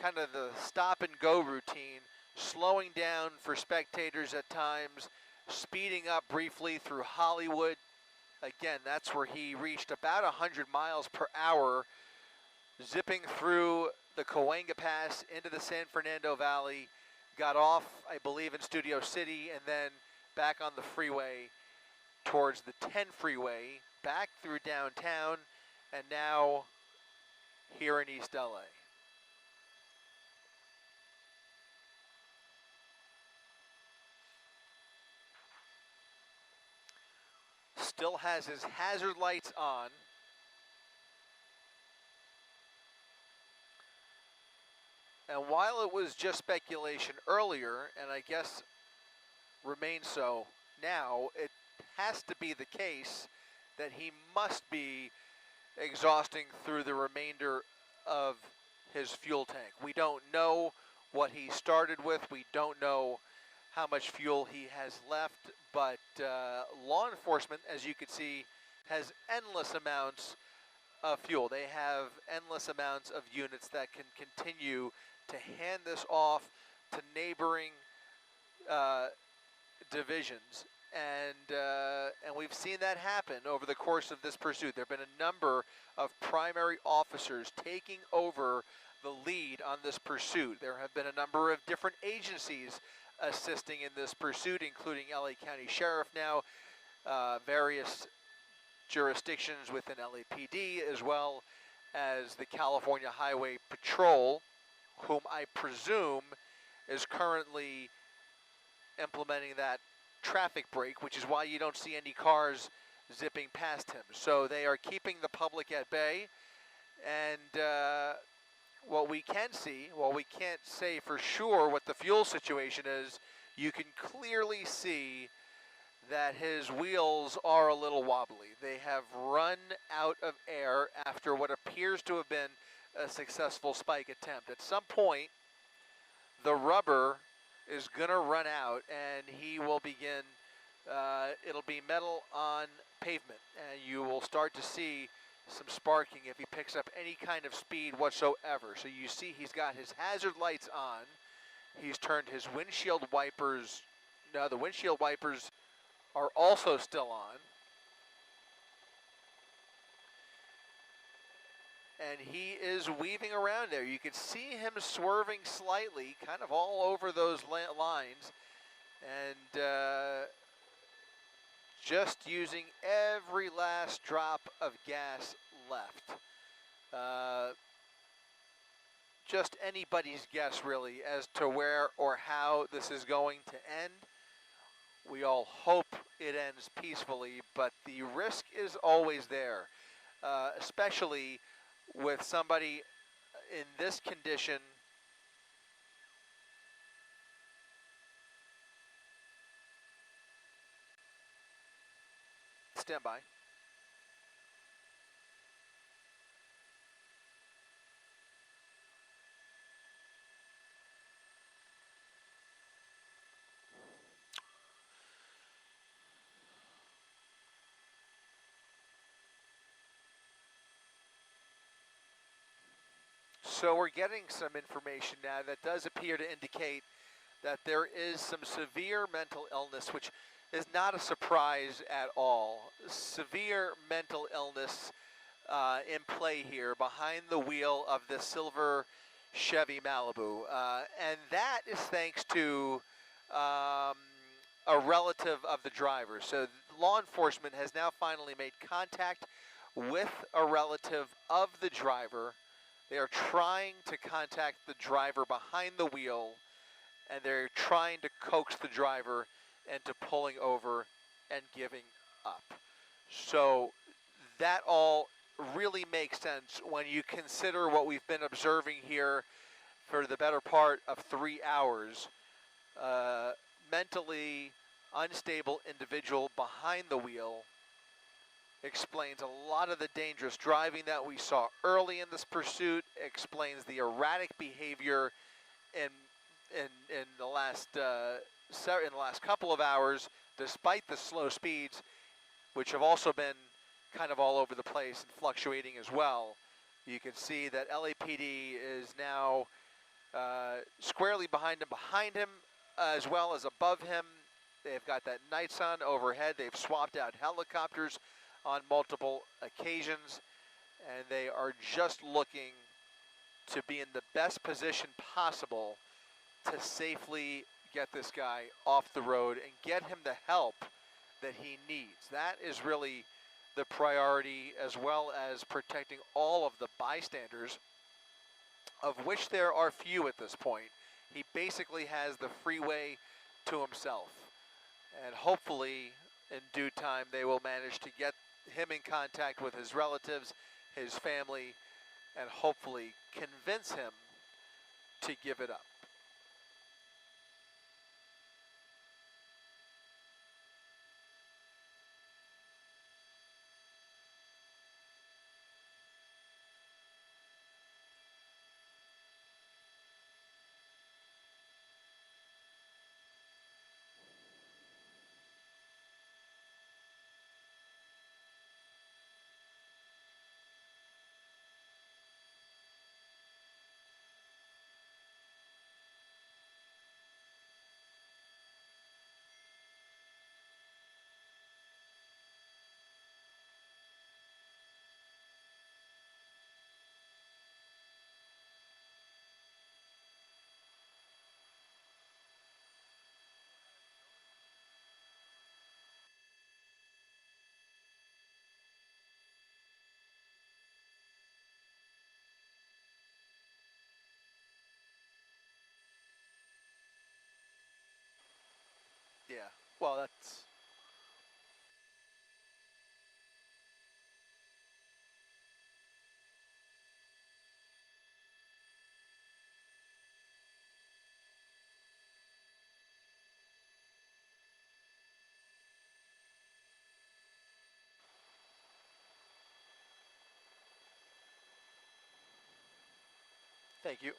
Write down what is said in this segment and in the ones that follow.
kind of the stop and go routine, slowing down for spectators at times, speeding up briefly through Hollywood. Again, that's where he reached about 100 miles per hour, zipping through the Cahuenga Pass into the San Fernando Valley, got off, I believe, in Studio City, and then back on the freeway towards the 10 freeway, back through downtown, and now here in East LA. Still has his hazard lights on. And while it was just speculation earlier, and I guess remains so now, it has to be the case that he must be exhausting through the remainder of his fuel tank. We don't know what he started with. We don't know how much fuel he has left, but law enforcement, as you can see, has endless amounts of fuel. They have endless amounts of units that can continue to hand this off to neighboring divisions, and we've seen that happen over the course of this pursuit. There have been a number of primary officers taking over the lead on this pursuit. There have been a number of different agencies assisting in this pursuit, including LA County Sheriff now, various jurisdictions within LAPD, as well as the California Highway Patrol, whom I presume is currently implementing that traffic break, which is why you don't see any cars zipping past him. So they are keeping the public at bay, and what we can see, while we can't say for sure what the fuel situation is, you can clearly see that his wheels are a little wobbly. They have run out of air after what appears to have been a successful spike attempt. At some point, the rubber is going to run out, and he will begin, it'll be metal on pavement, and you will start to see some sparking if he picks up any kind of speed whatsoever. So you see he's got his hazard lights on. He's turned his windshield wipers. Now the windshield wipers are also still on. And he is weaving around there. You can see him swerving slightly, kind of all over those lines, and just using every last drop of gas left. Just anybody's guess, really, as to where or how this is going to end. We all hope it ends peacefully, but the risk is always there, especially with somebody in this condition. Stand by. So we're getting some information now that does appear to indicate that there is some severe mental illness, which is not a surprise at all. Severe mental illness in play here behind the wheel of this silver Chevy Malibu. And that is thanks to a relative of the driver. So law enforcement has now finally made contact with a relative of the driver. They are trying to contact the driver behind the wheel, and they're trying to coax the driver into pulling over and giving up. So that all really makes sense when you consider what we've been observing here for the better part of 3 hours. Mentally unstable individual behind the wheel explains a lot of the dangerous driving that we saw early in this pursuit, explains the erratic behavior in the last couple of hours, despite the slow speeds, which have also been kind of all over the place and fluctuating as well. You can see that LAPD is now squarely behind him, as well as above him. They've got that night sun overhead. They've swapped out helicopters on multiple occasions, and they are just looking to be in the best position possible to safely get this guy off the road and get him the help that he needs. That is really the priority, as well as protecting all of the bystanders, of which there are few at this point. He basically has the freeway to himself, and hopefully in due time they will manage to get him in contact with his relatives, his family, and hopefully convince him to give it up. Yeah, well, that's... Thank you.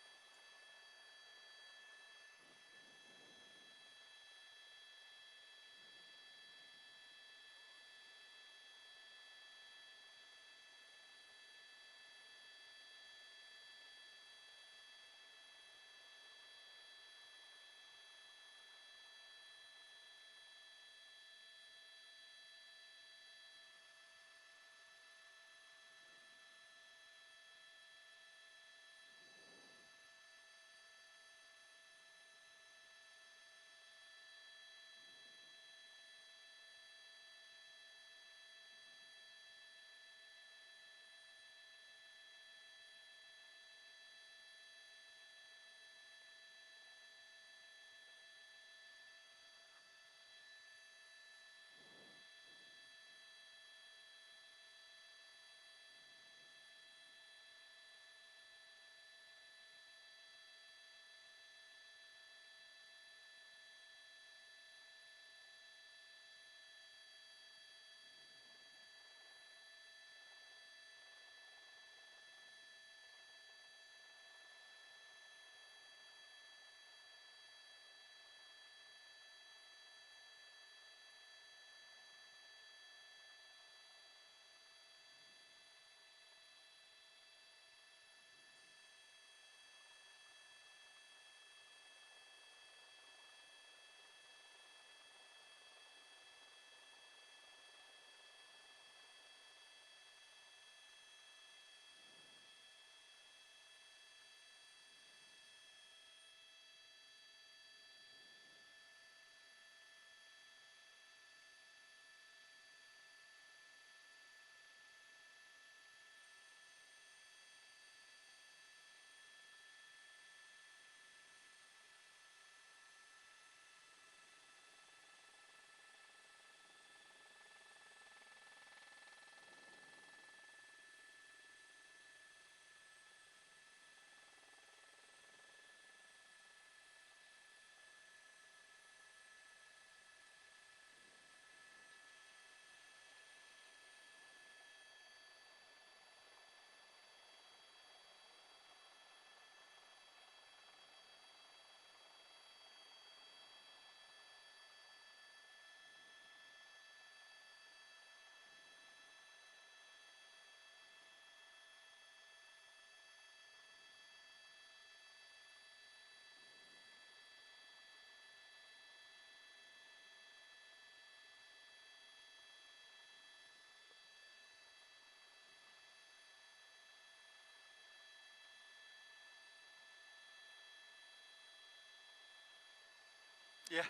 Yeah.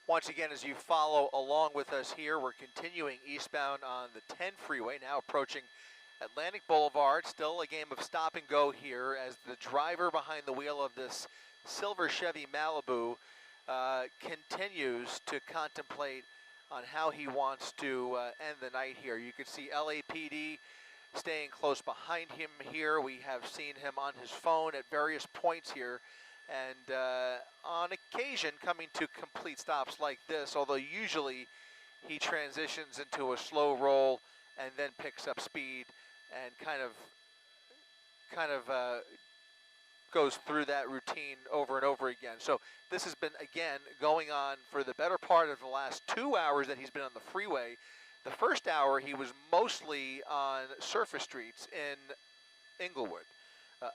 Once again, as you follow along with us here, we're continuing eastbound on the 10 freeway, now approaching Atlantic Boulevard. Still a game of stop and go here as the driver behind the wheel of this silver Chevy Malibu continues to contemplate on how he wants to end the night here. You can see LAPD staying close behind him here. We have seen him on his phone at various points here, and on occasion coming to complete stops like this, although usually he transitions into a slow roll and then picks up speed and kind of goes through that routine over and over again. So this has been, again, going on for the better part of the last 2 hours that he's been on the freeway. The first hour, he was mostly on surface streets in Inglewood.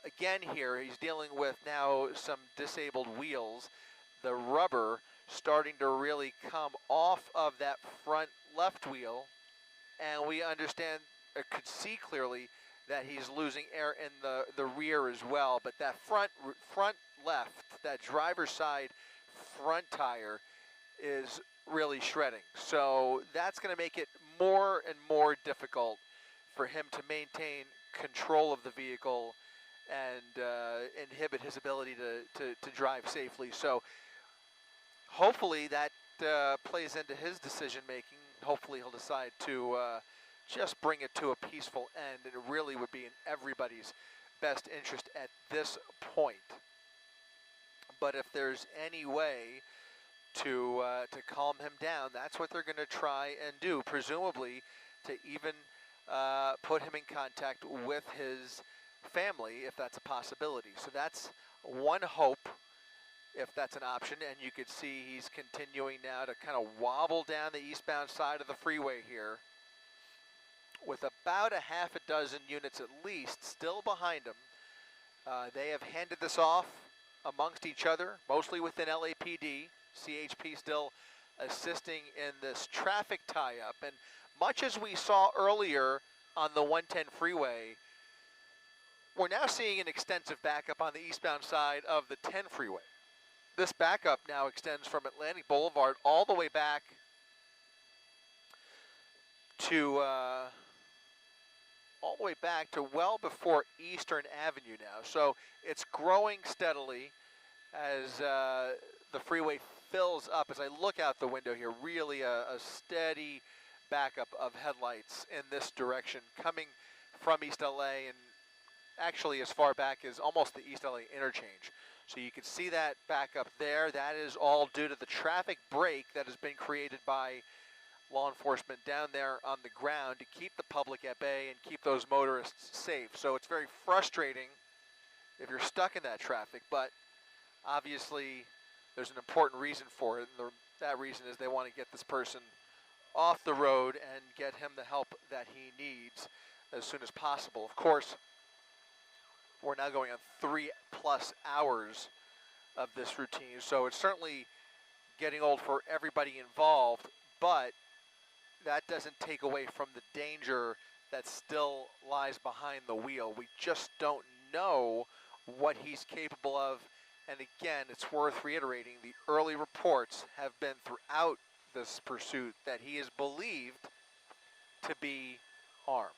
Again here, he's dealing with now some disabled wheels. The rubber starting to really come off of that front left wheel, and we understand, or could see clearly, that he's losing air in the rear as well. But that front left, that driver's side front tire is really shredding. So that's going to make it more and more difficult for him to maintain control of the vehicle and inhibit his ability to drive safely. So hopefully that plays into his decision making. Hopefully he'll decide to just bring it to a peaceful end, and it really would be in everybody's best interest at this point. But if there's any way to calm him down, that's what they're going to try and do, presumably to even put him in contact with his family, if that's a possibility. So that's one hope, if that's an option. And you could see he's continuing now to kind of wobble down the eastbound side of the freeway here, with about a half a dozen units at least still behind him. They have handed this off amongst each other, mostly within LAPD. CHP still assisting in this traffic tie-up. And much as we saw earlier on the 110 freeway, we're now seeing an extensive backup on the eastbound side of the 10 freeway. This backup now extends from Atlantic Boulevard all the way back to well before Eastern Avenue now. So it's growing steadily as the freeway fills up. As I look out the window here, really a steady backup of headlights in this direction coming from East LA, and actually as far back as almost the East LA interchange. So you can see that backup there. That is all due to the traffic break that has been created by law enforcement down there on the ground to keep the public at bay and keep those motorists safe. So it's very frustrating if you're stuck in that traffic, but obviously there's an important reason for it, and that reason is they want to get this person off the road and get him the help that he needs as soon as possible. Of course, we're now going on 3+ hours of this routine, so it's certainly getting old for everybody involved, but that doesn't take away from the danger that still lies behind the wheel. We just don't know what he's capable of. And again, it's worth reiterating, the early reports have been throughout this pursuit that he is believed to be armed.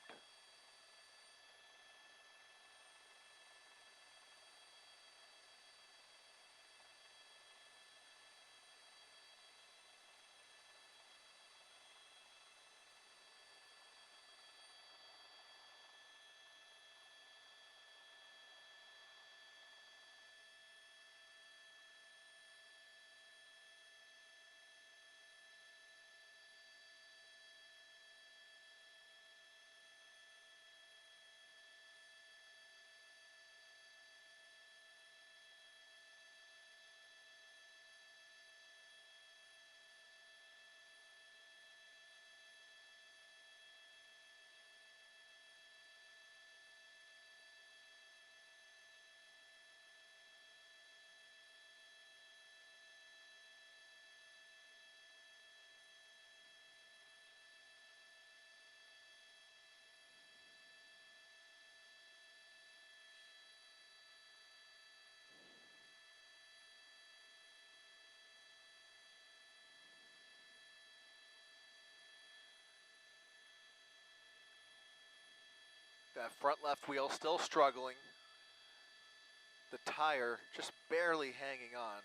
That front left wheel still struggling. The tire just barely hanging on.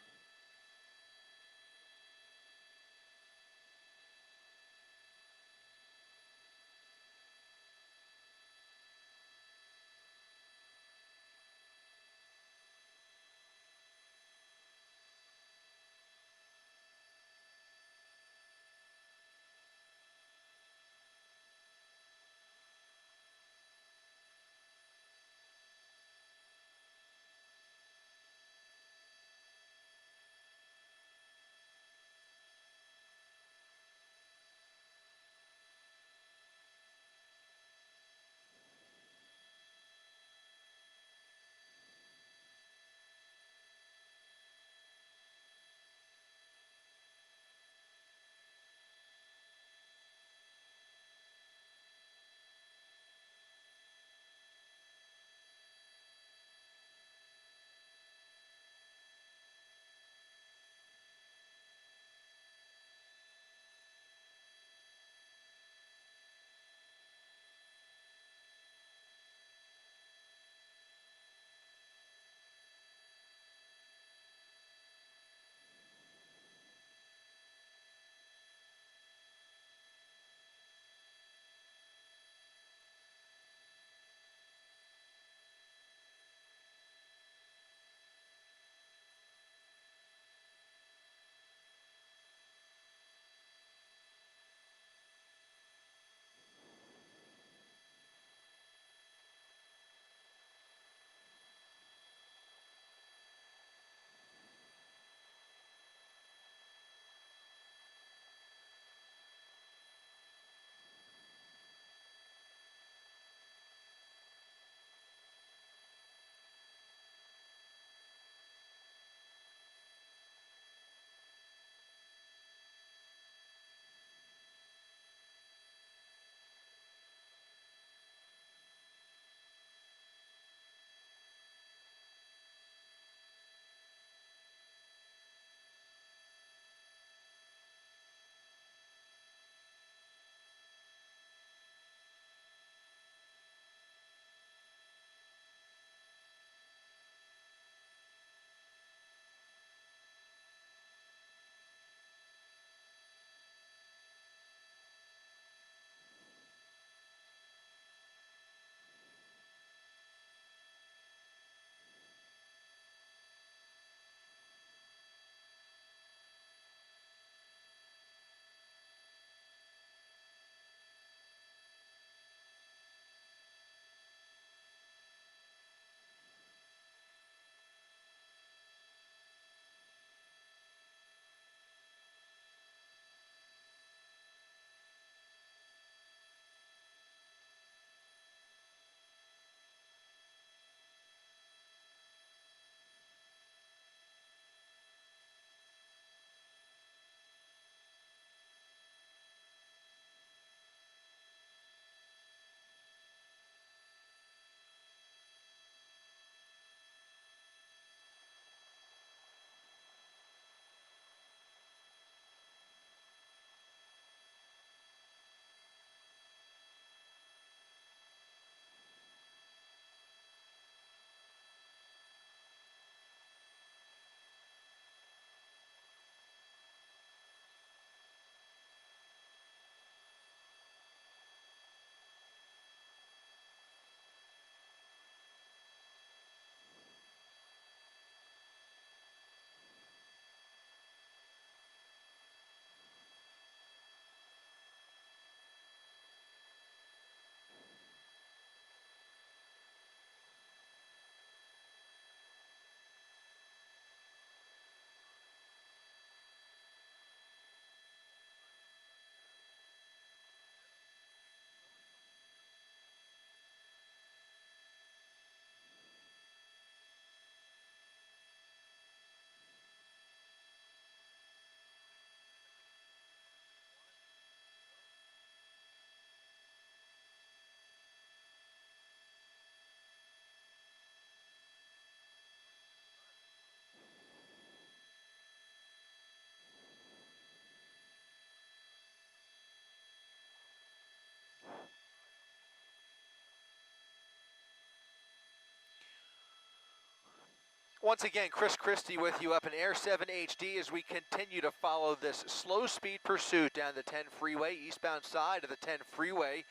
Once again, Chris Christie with you up in Air 7 HD as we continue to follow this slow speed pursuit down the 10 freeway, eastbound side of the 10 freeway.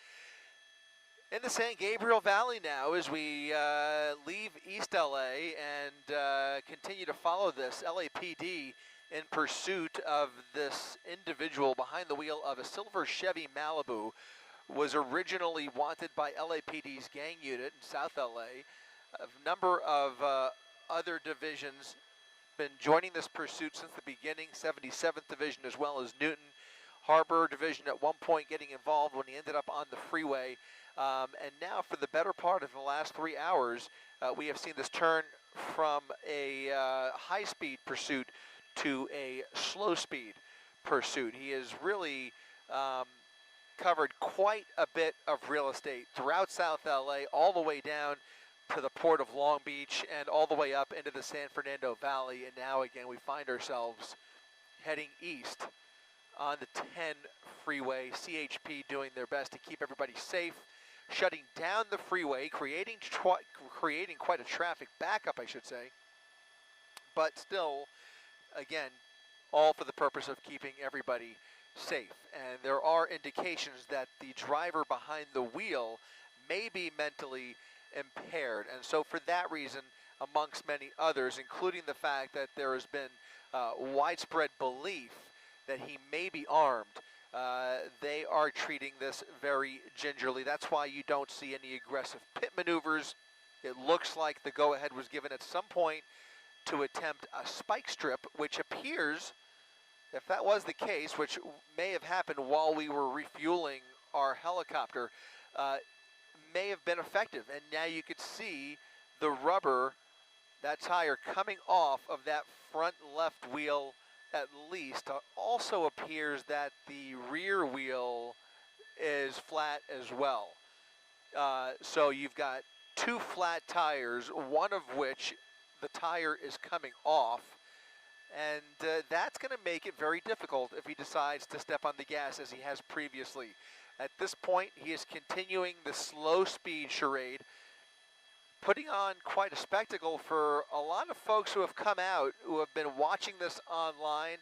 In the San Gabriel Valley now as we leave East LA and continue to follow this LAPD in pursuit of this individual behind the wheel of a silver Chevy Malibu. Was originally wanted by LAPD's gang unit in South LA. A number of other divisions been joining this pursuit since the beginning. 77th Division as well as Newton Harbor Division at one point getting involved when he ended up on the freeway. And now for the better part of the last 3 hours, we have seen this turn from a high-speed pursuit to a slow-speed pursuit. He has really covered quite a bit of real estate throughout South LA, all the way down to the port of Long Beach and all the way up into the San Fernando Valley. And now again, we find ourselves heading east on the 10 freeway. CHP doing their best to keep everybody safe, shutting down the freeway, creating quite a traffic backup, I should say. But still, again, all for the purpose of keeping everybody safe. And there are indications that the driver behind the wheel may be mentally impaired. And so for that reason, amongst many others, including the fact that there has been widespread belief that he may be armed, they are treating this very gingerly. That's why you don't see any aggressive pit maneuvers. It looks like the go-ahead was given at some point to attempt a spike strip, which appears, if that was the case, which may have happened while we were refueling our helicopter, may have been effective. And now you could see the rubber, that tire coming off of that front left wheel at least. Also appears that the rear wheel is flat as well. So you've got two flat tires, one of which the tire is coming off. And that's going to make it very difficult if he decides to step on the gas as he has previously. At this point, he is continuing the slow speed charade, putting on quite a spectacle for a lot of folks who have come out, who have been watching this online,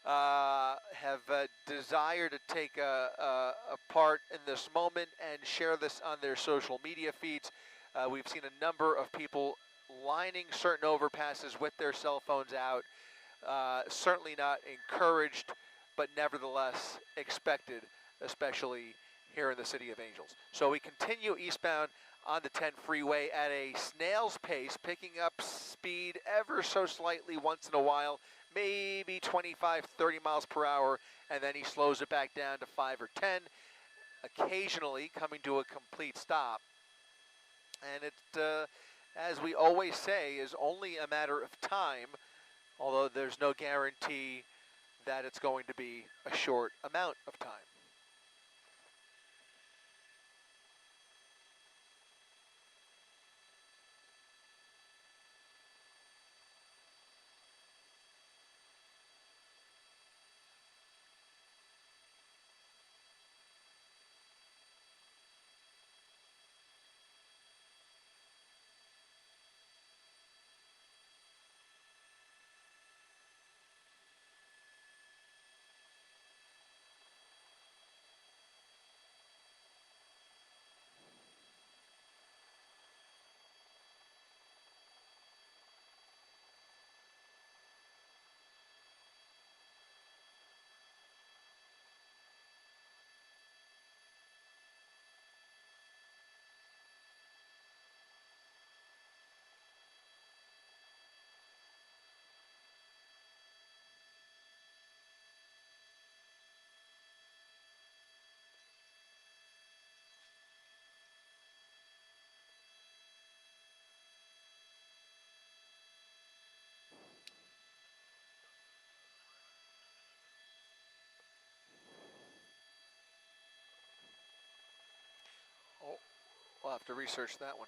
have desired to take a part in this moment and share this on their social media feeds. We've seen a number of people lining certain overpasses with their cell phones out. Certainly not encouraged, but nevertheless expected, especially here in the City of Angels. So we continue eastbound on the 10 freeway at a snail's pace, picking up speed ever so slightly once in a while, maybe 25, 30 miles per hour, and then he slows it back down to 5 or 10, occasionally coming to a complete stop. And it, as we always say, is only a matter of time, although there's no guarantee that it's going to be a short amount of time. Oh, we'll have to research that one.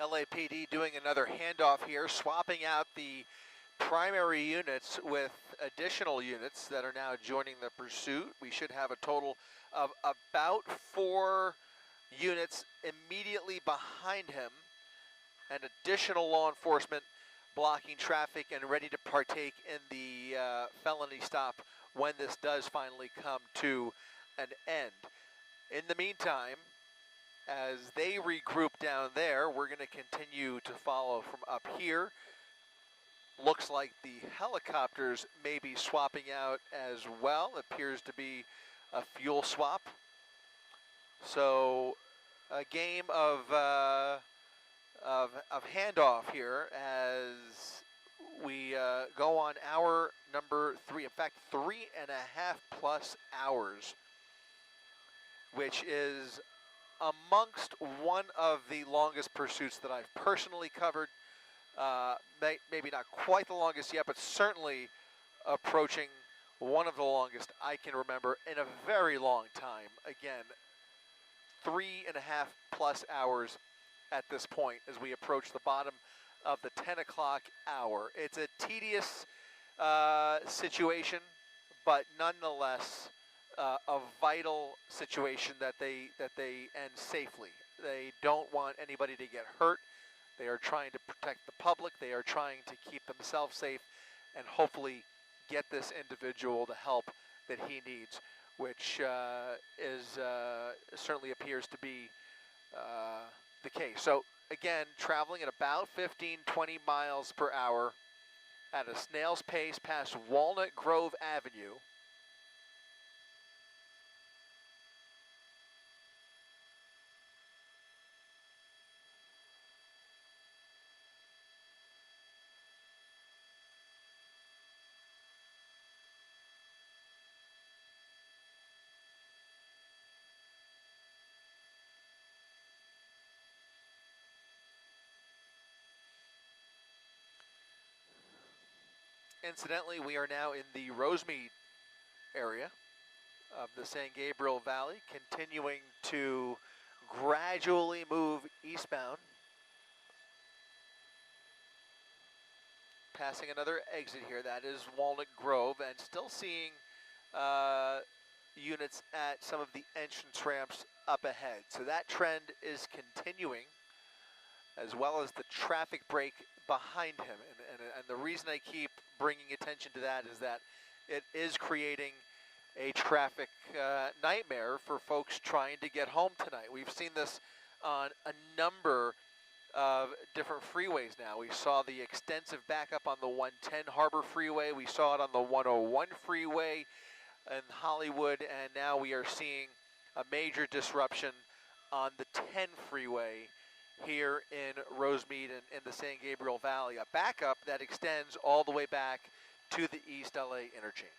LAPD doing another handoff here, swapping out the primary units with additional units that are now joining the pursuit. We should have a total of about 4 units immediately behind him, and additional law enforcement blocking traffic and ready to partake in the felony stop when this does finally come to an end. In the meantime, as they regroup down there, we're going to continue to follow from up here. Looks like the helicopters may be swapping out as well. Appears to be a fuel swap. So a game of handoff here as we go on hour number 3. In fact, 3.5+ hours, which is amongst one of the longest pursuits that I've personally covered. Maybe not quite the longest yet, but certainly approaching one of the longest I can remember in a very long time. Again, 3.5+ hours at this point as we approach the bottom of the 10 o'clock hour. It's a tedious situation, but nonetheless a vital situation that they end safely. They don't want anybody to get hurt. They are trying to protect the public. They are trying to keep themselves safe and hopefully get this individual the help that he needs, which certainly appears to be the case. So again, traveling at about 15-20 miles per hour at a snail's pace past Walnut Grove Avenue. Incidentally, we are now in the Rosemead area of the San Gabriel Valley, continuing to gradually move eastbound. Passing another exit here, that is Walnut Grove, and still seeing units at some of the entrance ramps up ahead. So that trend is continuing, as well as the traffic break behind him. And the reason I keep bringing attention to that is that it is creating a traffic nightmare for folks trying to get home tonight. We've seen this on a number of different freeways now. We saw the extensive backup on the 110 Harbor Freeway. We saw it on the 101 Freeway in Hollywood, and now we are seeing a major disruption on the 10 Freeway here in Rosemead and in the San Gabriel Valley. A backup that extends all the way back to the East LA interchange.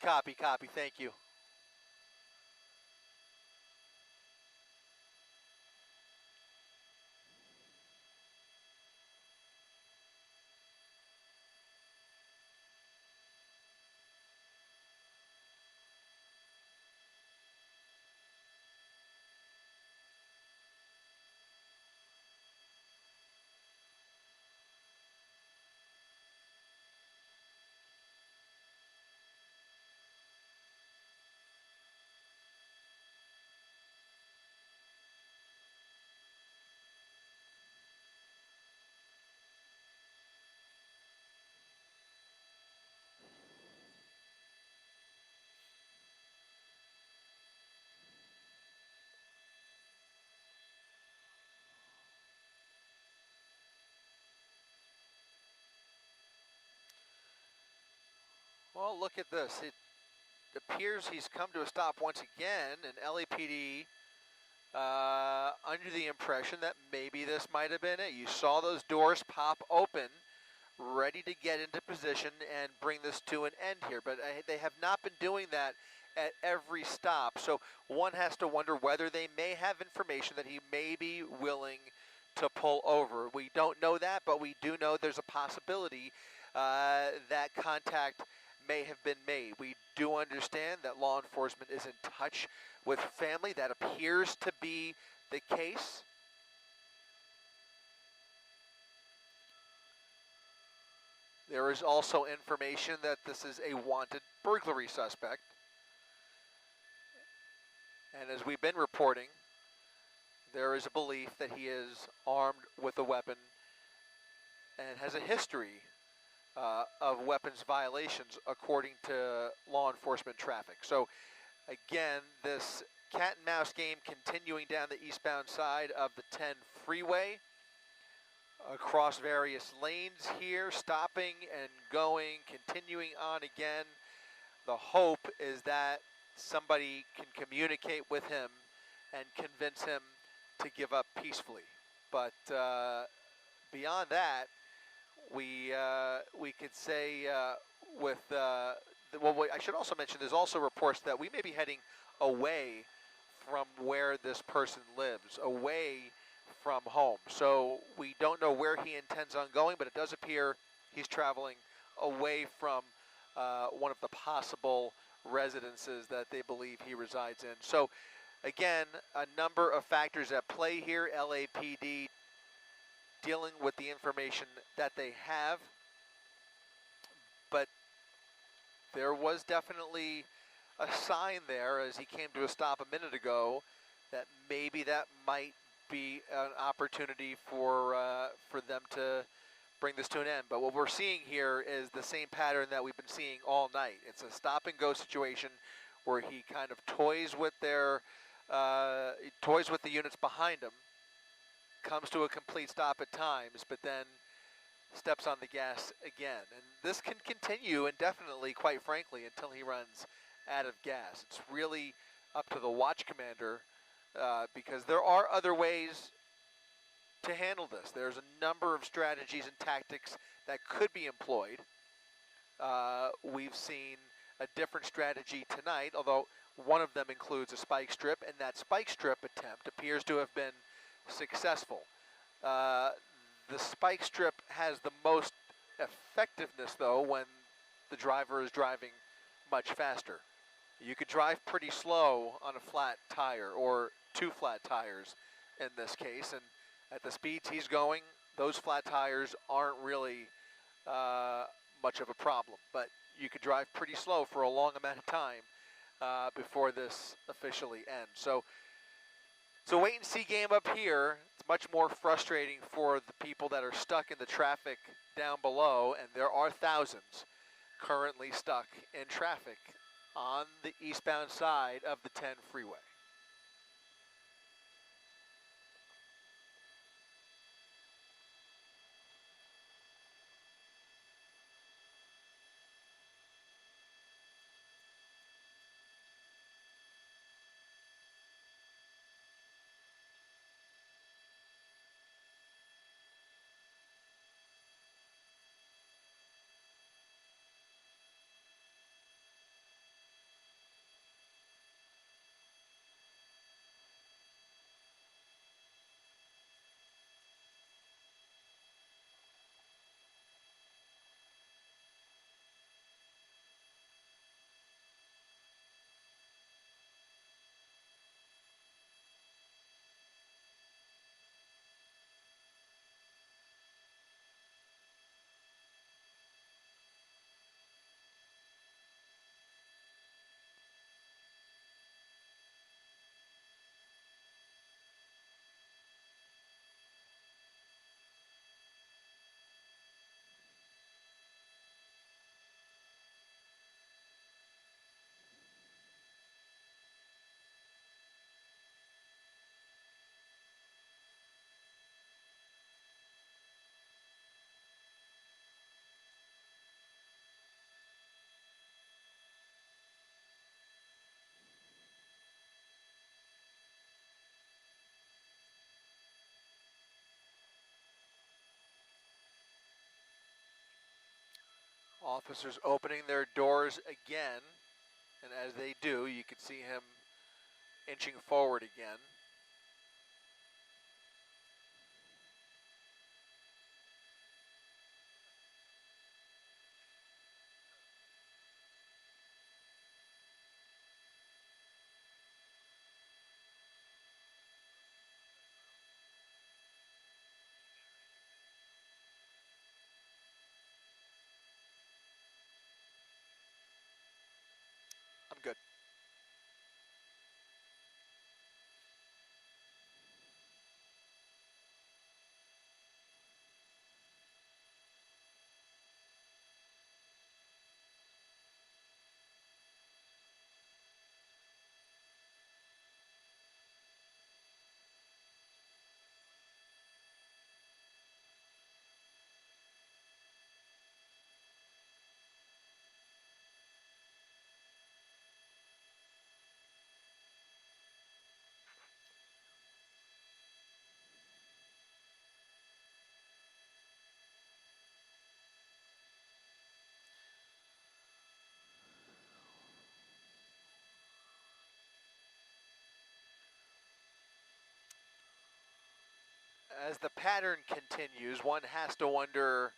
Copy, copy. Thank you. Well, look at this. It appears he's come to a stop once again, and LAPD under the impression that maybe this might have been it. You saw those doors pop open, ready to get into position and bring this to an end here, but they have not been doing that at every stop. So one has to wonder whether they may have information that he may be willing to pull over. We don't know that, but we do know there's a possibility that contact may have been made. We do understand that law enforcement is in touch with family. That appears to be the case. There is also information that this is a wanted burglary suspect. And as we've been reporting, there is a belief that he is armed with a weapon and has a history of weapons violations according to law enforcement traffic. So again, this cat and mouse game continuing down the eastbound side of the 10 freeway across various lanes here, stopping and going, continuing on again. The hope is that somebody can communicate with him and convince him to give up peacefully. But beyond that, we could say with I should also mention there's also reports that we may be heading away from where this person lives, away from home. So we don't know where he intends on going, but it does appear he's traveling away from one of the possible residences that they believe he resides in. So again, a number of factors at play here. LAPD dealing with the information that they have, but there was definitely a sign there as he came to a stop a minute ago that maybe that might be an opportunity for them to bring this to an end. But what we're seeing here is the same pattern that we've been seeing all night. It's a stop and go situation where he kind of toys with the units behind him, comes to a complete stop at times, but then steps on the gas again. And this can continue indefinitely, quite frankly, until he runs out of gas. It's really up to the watch commander because there are other ways to handle this. There's a number of strategies and tactics that could be employed. We've seen a different strategy tonight, although one of them includes a spike strip, and that spike strip attempt appears to have been successful. The spike strip has the most effectiveness, though, when the driver is driving much faster. You could drive pretty slow on a flat tire, or two flat tires in this case, and at the speeds he's going, those flat tires aren't really much of a problem. But you could drive pretty slow for a long amount of time before this officially ends. So it's a wait-and-see game up here. It's much more frustrating for the people that are stuck in the traffic down below, and there are thousands currently stuck in traffic on the eastbound side of the 10 freeway. Officers opening their doors again, and as they do, you can see him inching forward again. I'm good. As the pattern continues, one has to wonder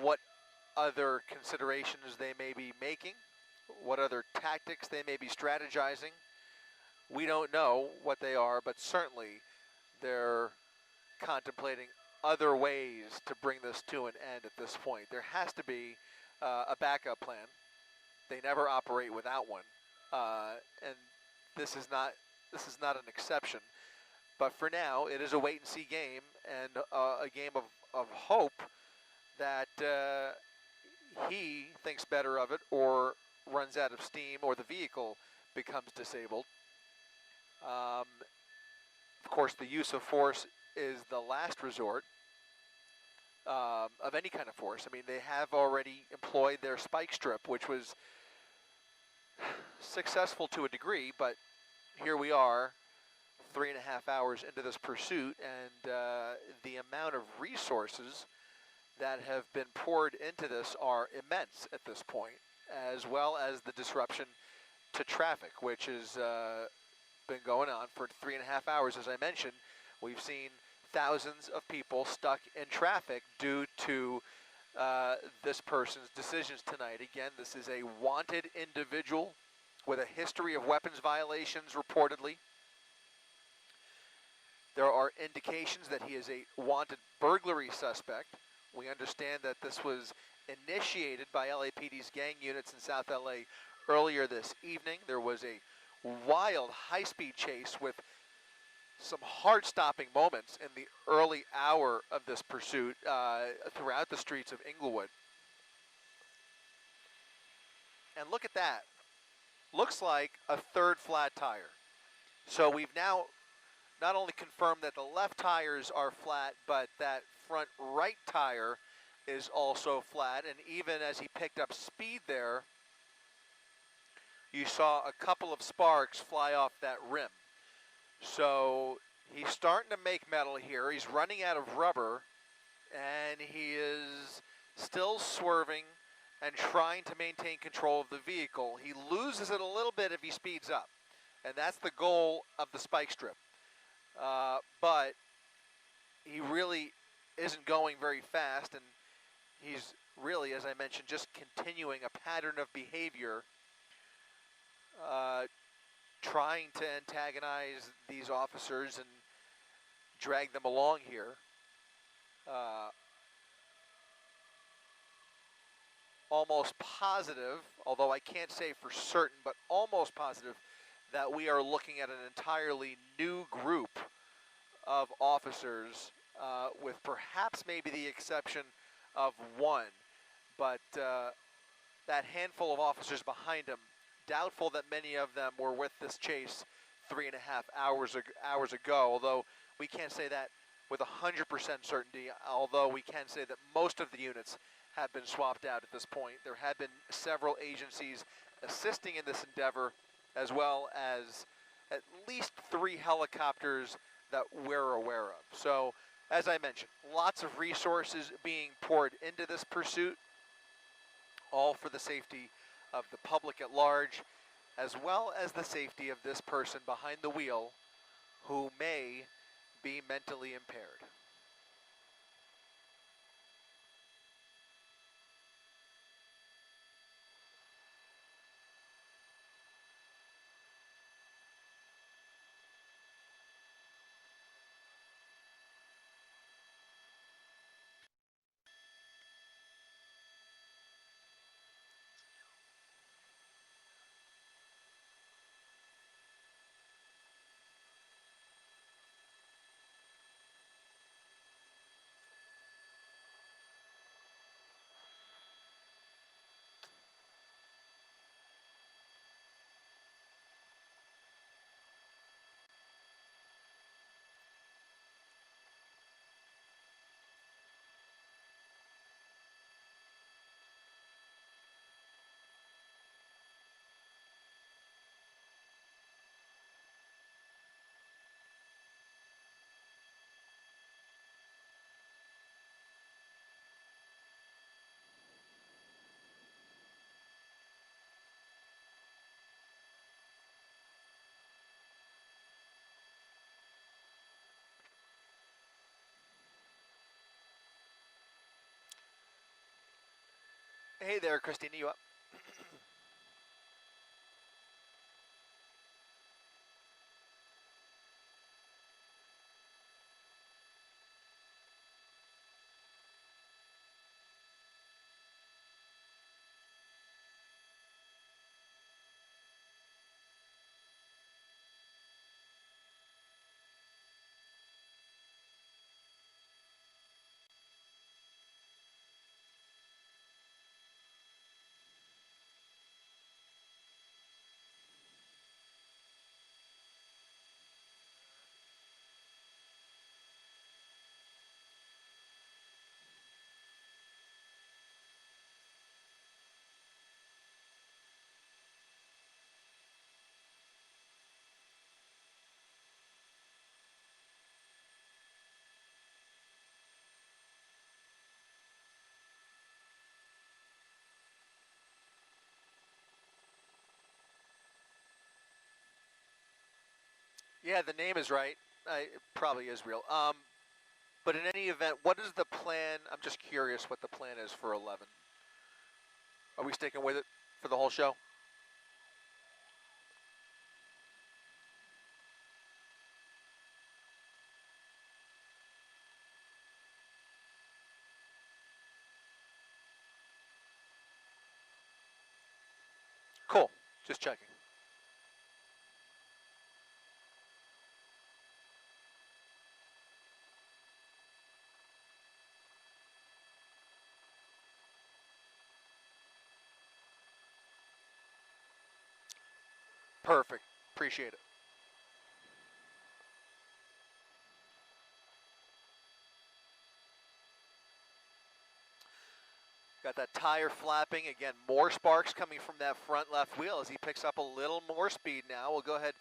what other considerations they may be making, what other tactics they may be strategizing. We don't know what they are, but certainly they're contemplating other ways to bring this to an end at this point. There has to be a backup plan. They never operate without one, and this is not an exception. But for now, it is a wait-and-see game, and a game of hope that he thinks better of it or runs out of steam or the vehicle becomes disabled. Of course, the use of force is the last resort of any kind of force. I mean, they have already employed their spike strip, which was successful to a degree, but here we are 3.5 hours into this pursuit, and the amount of resources that have been poured into this are immense at this point, as well as the disruption to traffic, which has been going on for 3.5 hours. As I mentioned, we've seen thousands of people stuck in traffic due to this person's decisions tonight. Again, this is a wanted individual with a history of weapons violations reportedly. There are indications that he is a wanted burglary suspect. We understand that this was initiated by LAPD's gang units in South LA earlier this evening. There was a wild high-speed chase with some heart-stopping moments in the early hour of this pursuit throughout the streets of Inglewood. And look at that. Looks like a third flat tire. So we've now not only confirmed that the left tires are flat, but that front right tire is also flat. And even as he picked up speed there, you saw a couple of sparks fly off that rim. So he's starting to make metal here. He's running out of rubber, and he is still swerving and trying to maintain control of the vehicle. He loses it a little bit if he speeds up, and that's the goal of the spike strip. But he really isn't going very fast, and he's really, as I mentioned, just continuing a pattern of behavior, trying to antagonize these officers and drag them along here. Almost positive, although I can't say for certain, but almost positive that we are looking at an entirely new group of officers, with perhaps maybe the exception of one. But that handful of officers behind him, doubtful that many of them were with this chase 3.5 hours ago, although we can't say that with 100% certainty, although we can say that most of the units have been swapped out at this point. There have been several agencies assisting in this endeavor, as well as at least 3 helicopters that we're aware of. So As I mentioned, lots of resources being poured into this pursuit, all for the safety of the public at large, as well as the safety of this person behind the wheel who may be mentally impaired. Hey there, Christina, you up? Yeah, the name is right. It probably is real. But in any event, what is the plan? I'm just curious what the plan is for 11. Are we sticking with it for the whole show? Cool. Just checking. Perfect. Appreciate it. Got that tire flapping. Again, more sparks coming from that front left wheel as he picks up a little more speed now. We'll go ahead.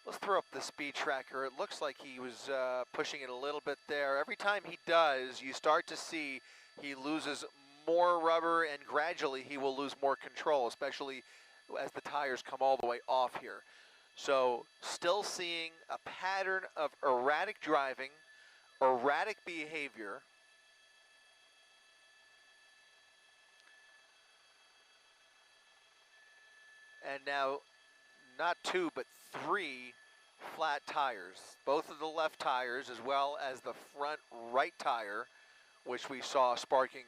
Let's throw up the speed tracker. It looks like he was pushing it a little bit there. Every time he does, you start to see he loses more rubber, and gradually he will lose more control, especially as the tires come all the way off here. So still seeing a pattern of erratic driving, erratic behavior. And now not two, but three flat tires. Both of the left tires as well as the front right tire, which we saw sparking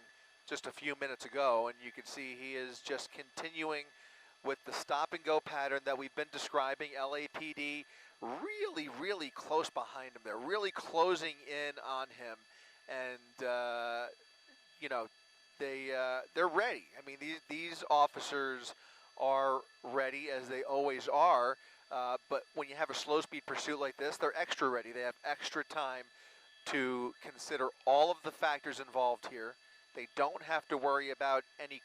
just a few minutes ago. And you can see he is just continuing with the stop and go pattern that we've been describing. LAPD really, really close behind him. They're really closing in on him. And, you know, they're ready. I mean, these officers are ready, as they always are, but when you have a slow speed pursuit like this, they're extra ready. They have extra time to consider all of the factors involved here. They don't have to worry about any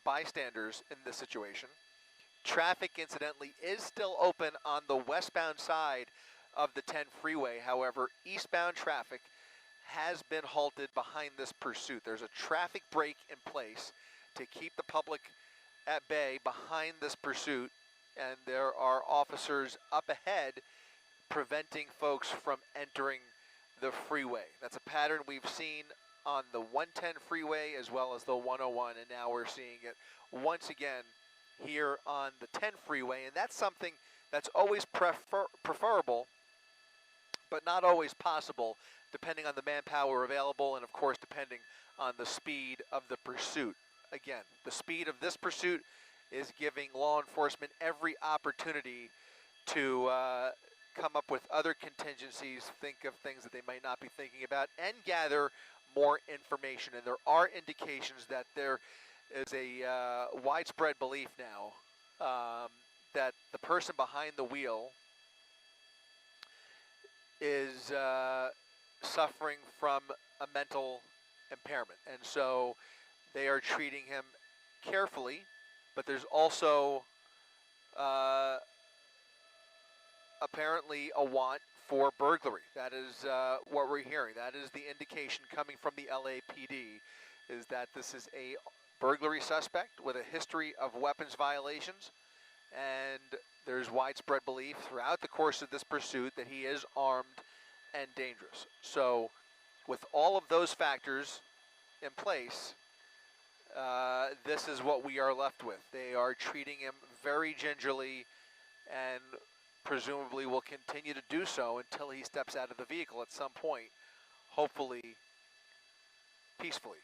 bystanders in this situation. Traffic, incidentally, is still open on the westbound side of the 10 freeway. However, eastbound traffic has been halted behind this pursuit. There's a traffic break in place to keep the public at bay behind this pursuit, and there are officers up ahead preventing folks from entering the freeway. That's a pattern we've seen on the 110 freeway as well as the 101, and now we're seeing it once again here on the 10 freeway, and that's something that's always preferable, but not always possible, depending on the manpower available and, of course, depending on the speed of the pursuit. Again, the speed of this pursuit is giving law enforcement every opportunity to come up with other contingencies, think of things that they might not be thinking about, and gather more information. And there are indications that there is a widespread belief now that the person behind the wheel is suffering from a mental impairment. And so they are treating him carefully, but there's also apparently a want for burglary. That is what we're hearing. That is the indication coming from the LAPD, is that this is a burglary suspect with a history of weapons violations, and there's widespread belief throughout the course of this pursuit that he is armed and dangerous. So with all of those factors in place, this is what we are left with. They are treating him very gingerly and presumably will continue to do so until he steps out of the vehicle at some point, hopefully peacefully.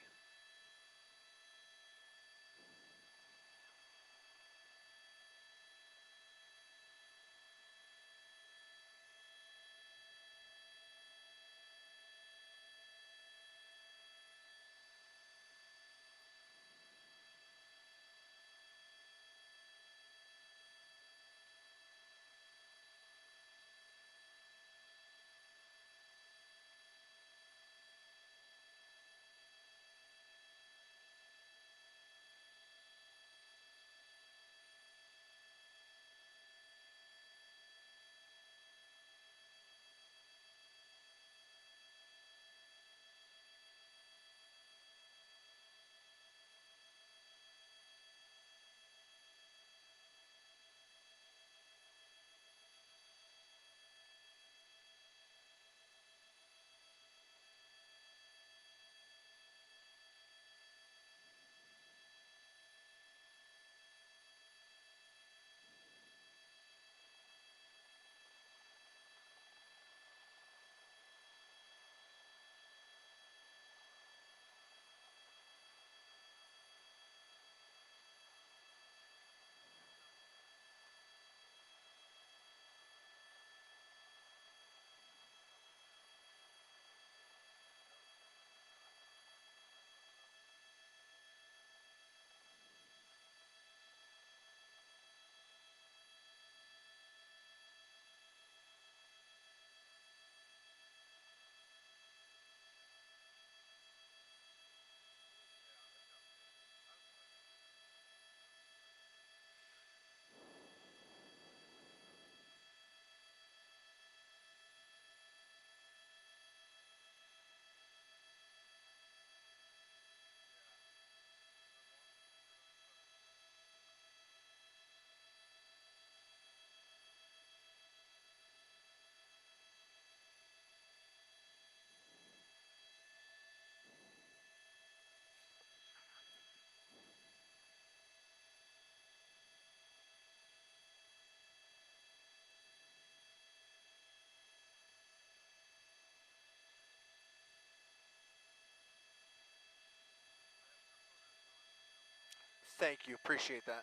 Thank you. Appreciate that.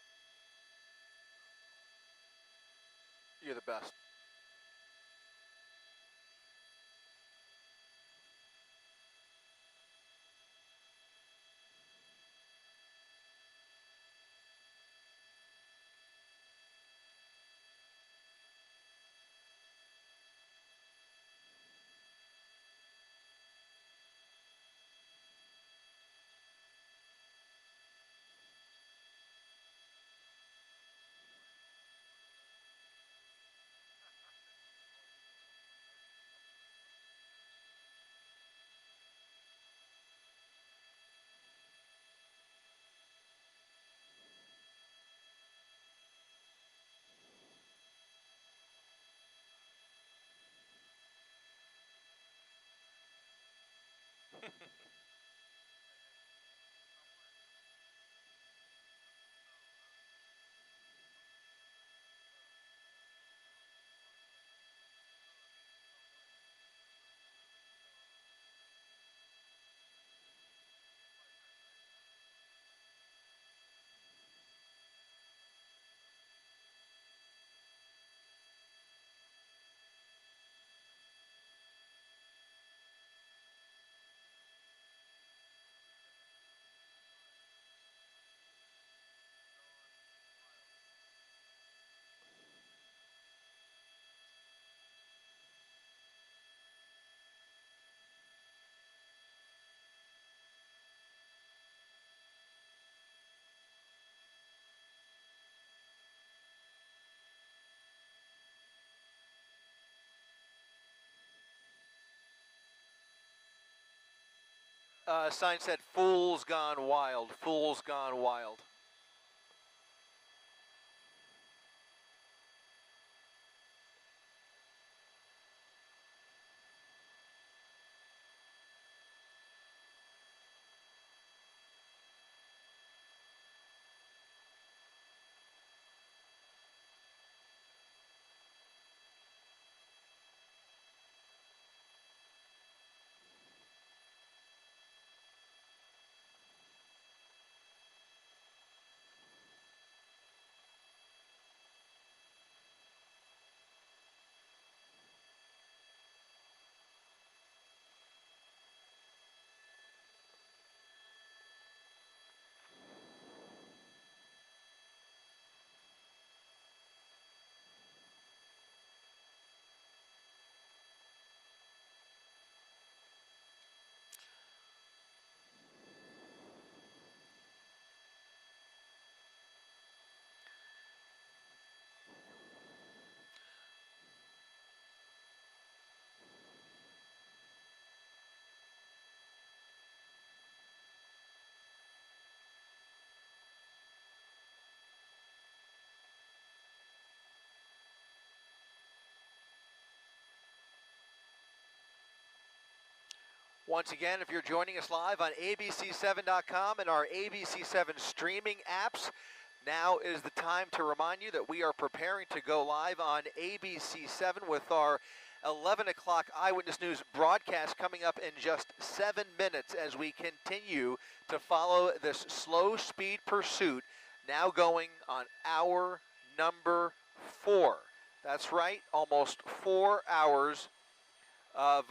You're the best. Sign said, "Fools gone wild. Fools gone wild." Once again, if you're joining us live on abc7.com and our ABC7 streaming apps, now is the time to remind you that we are preparing to go live on ABC7 with our 11 o'clock Eyewitness News broadcast coming up in just 7 minutes as we continue to follow this slow speed pursuit, now going on hour number 4. That's right, almost 4 hours of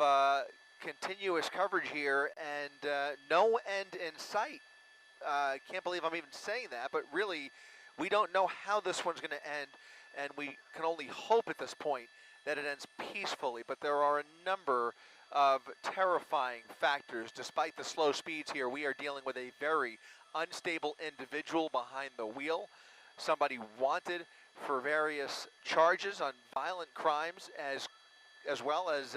continuous coverage here, and no end in sight. I can't believe I'm even saying that, but really, we don't know how this one's going to end, and we can only hope at this point that it ends peacefully. But there are a number of terrifying factors. Despite the slow speeds here, we are dealing with a very unstable individual behind the wheel, somebody wanted for various charges on violent crimes, as well as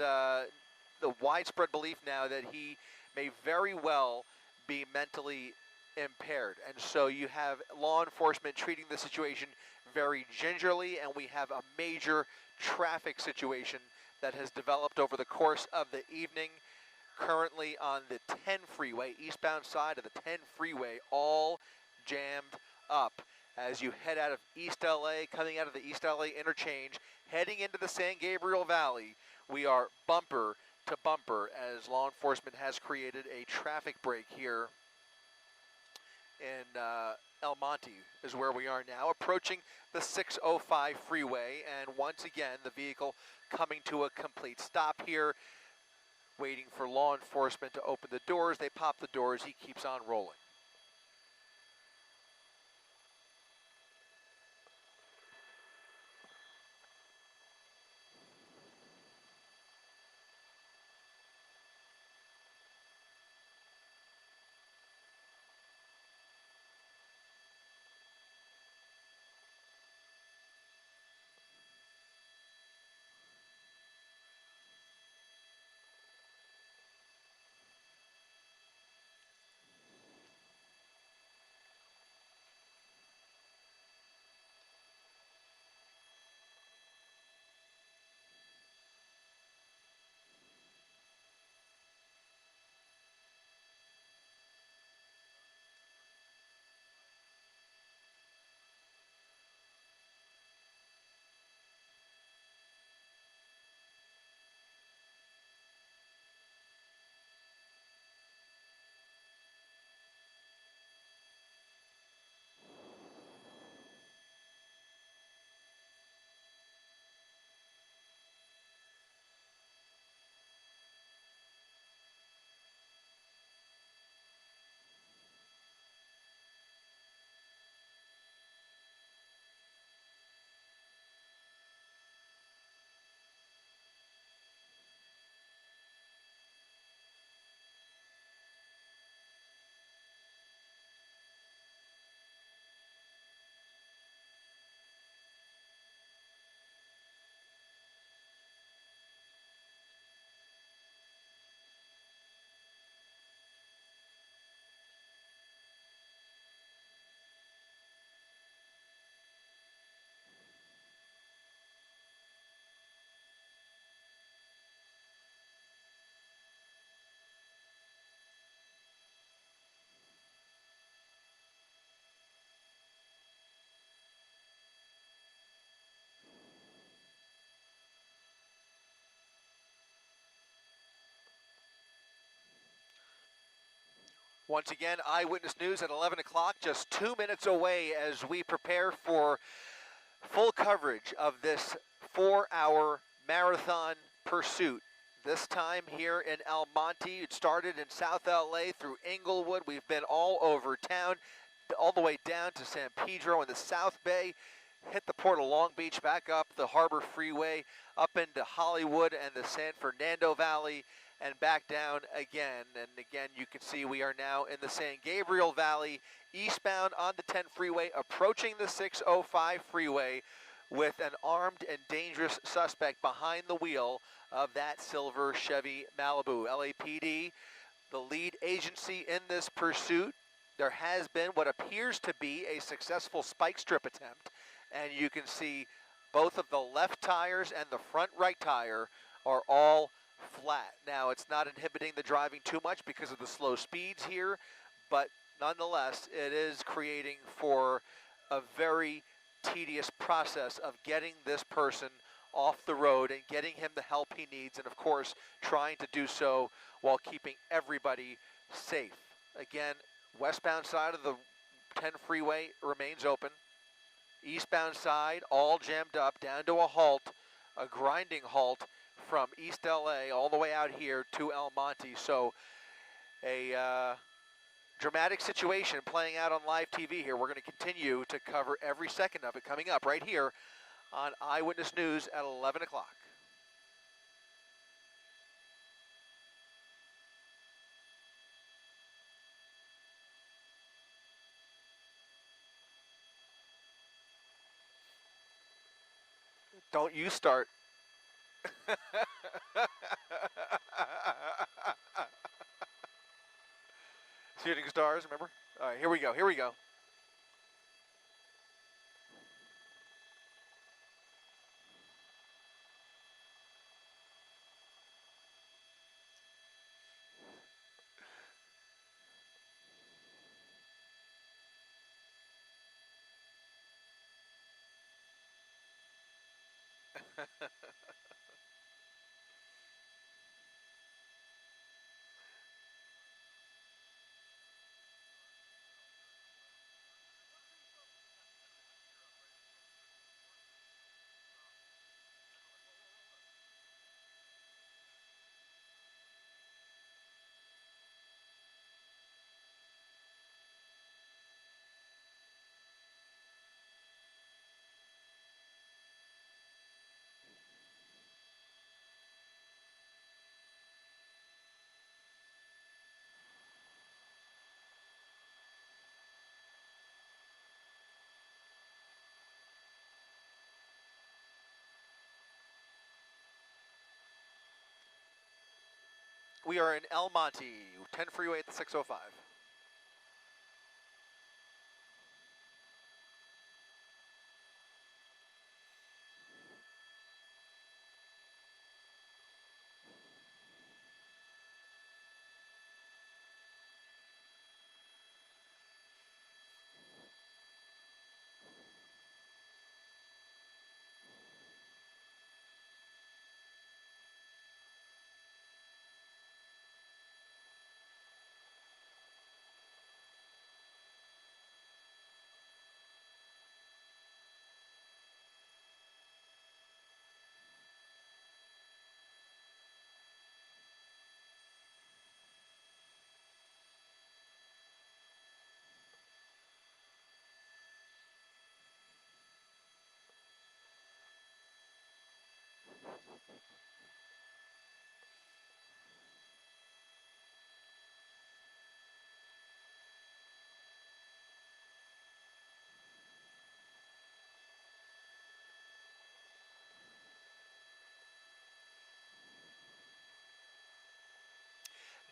the widespread belief now that he may very well be mentally impaired. And so you have law enforcement treating the situation very gingerly, and we have a major traffic situation that has developed over the course of the evening. Currently on the 10 freeway, eastbound side of the 10 freeway, all jammed up as you head out of East LA, coming out of the East LA interchange, heading into the San Gabriel Valley. We are bumper to bumper as law enforcement has created a traffic break here in El Monte is where we are now, approaching the 605 freeway, and once again the vehicle coming to a complete stop here, waiting for law enforcement to open the doors. They pop the doors, he keeps on rolling. Once again, Eyewitness News at 11 o'clock, just 2 minutes away as we prepare for full coverage of this 4-hour marathon pursuit. This time here in El Monte. It started in South LA through Inglewood. We've been all over town, all the way down to San Pedro in the South Bay, hit the Port of Long Beach, back up the Harbor Freeway, up into Hollywood and the San Fernando Valley, and back down again. And again, you can see we are now in the San Gabriel Valley, eastbound on the 10 freeway, approaching the 605 freeway with an armed and dangerous suspect behind the wheel of that silver Chevy Malibu. LAPD, the lead agency in this pursuit. There has been what appears to be a successful spike strip attempt, and you can see both of the left tires and the front right tire are all flat. Now, it's not inhibiting the driving too much because of the slow speeds here, but nonetheless, it is creating for a very tedious process of getting this person off the road and getting him the help he needs, and of course, trying to do so while keeping everybody safe. Again, westbound side of the 10 freeway remains open. Eastbound side, all jammed up, down to a halt, a grinding halt from East LA all the way out here to El Monte. So a dramatic situation playing out on live TV here. We're going to continue to cover every second of it coming up right here on Eyewitness News at 11 o'clock. Don't you start. Shooting stars, remember? All right, here we go, here we go. We are in El Monte, 10 freeway at the 605.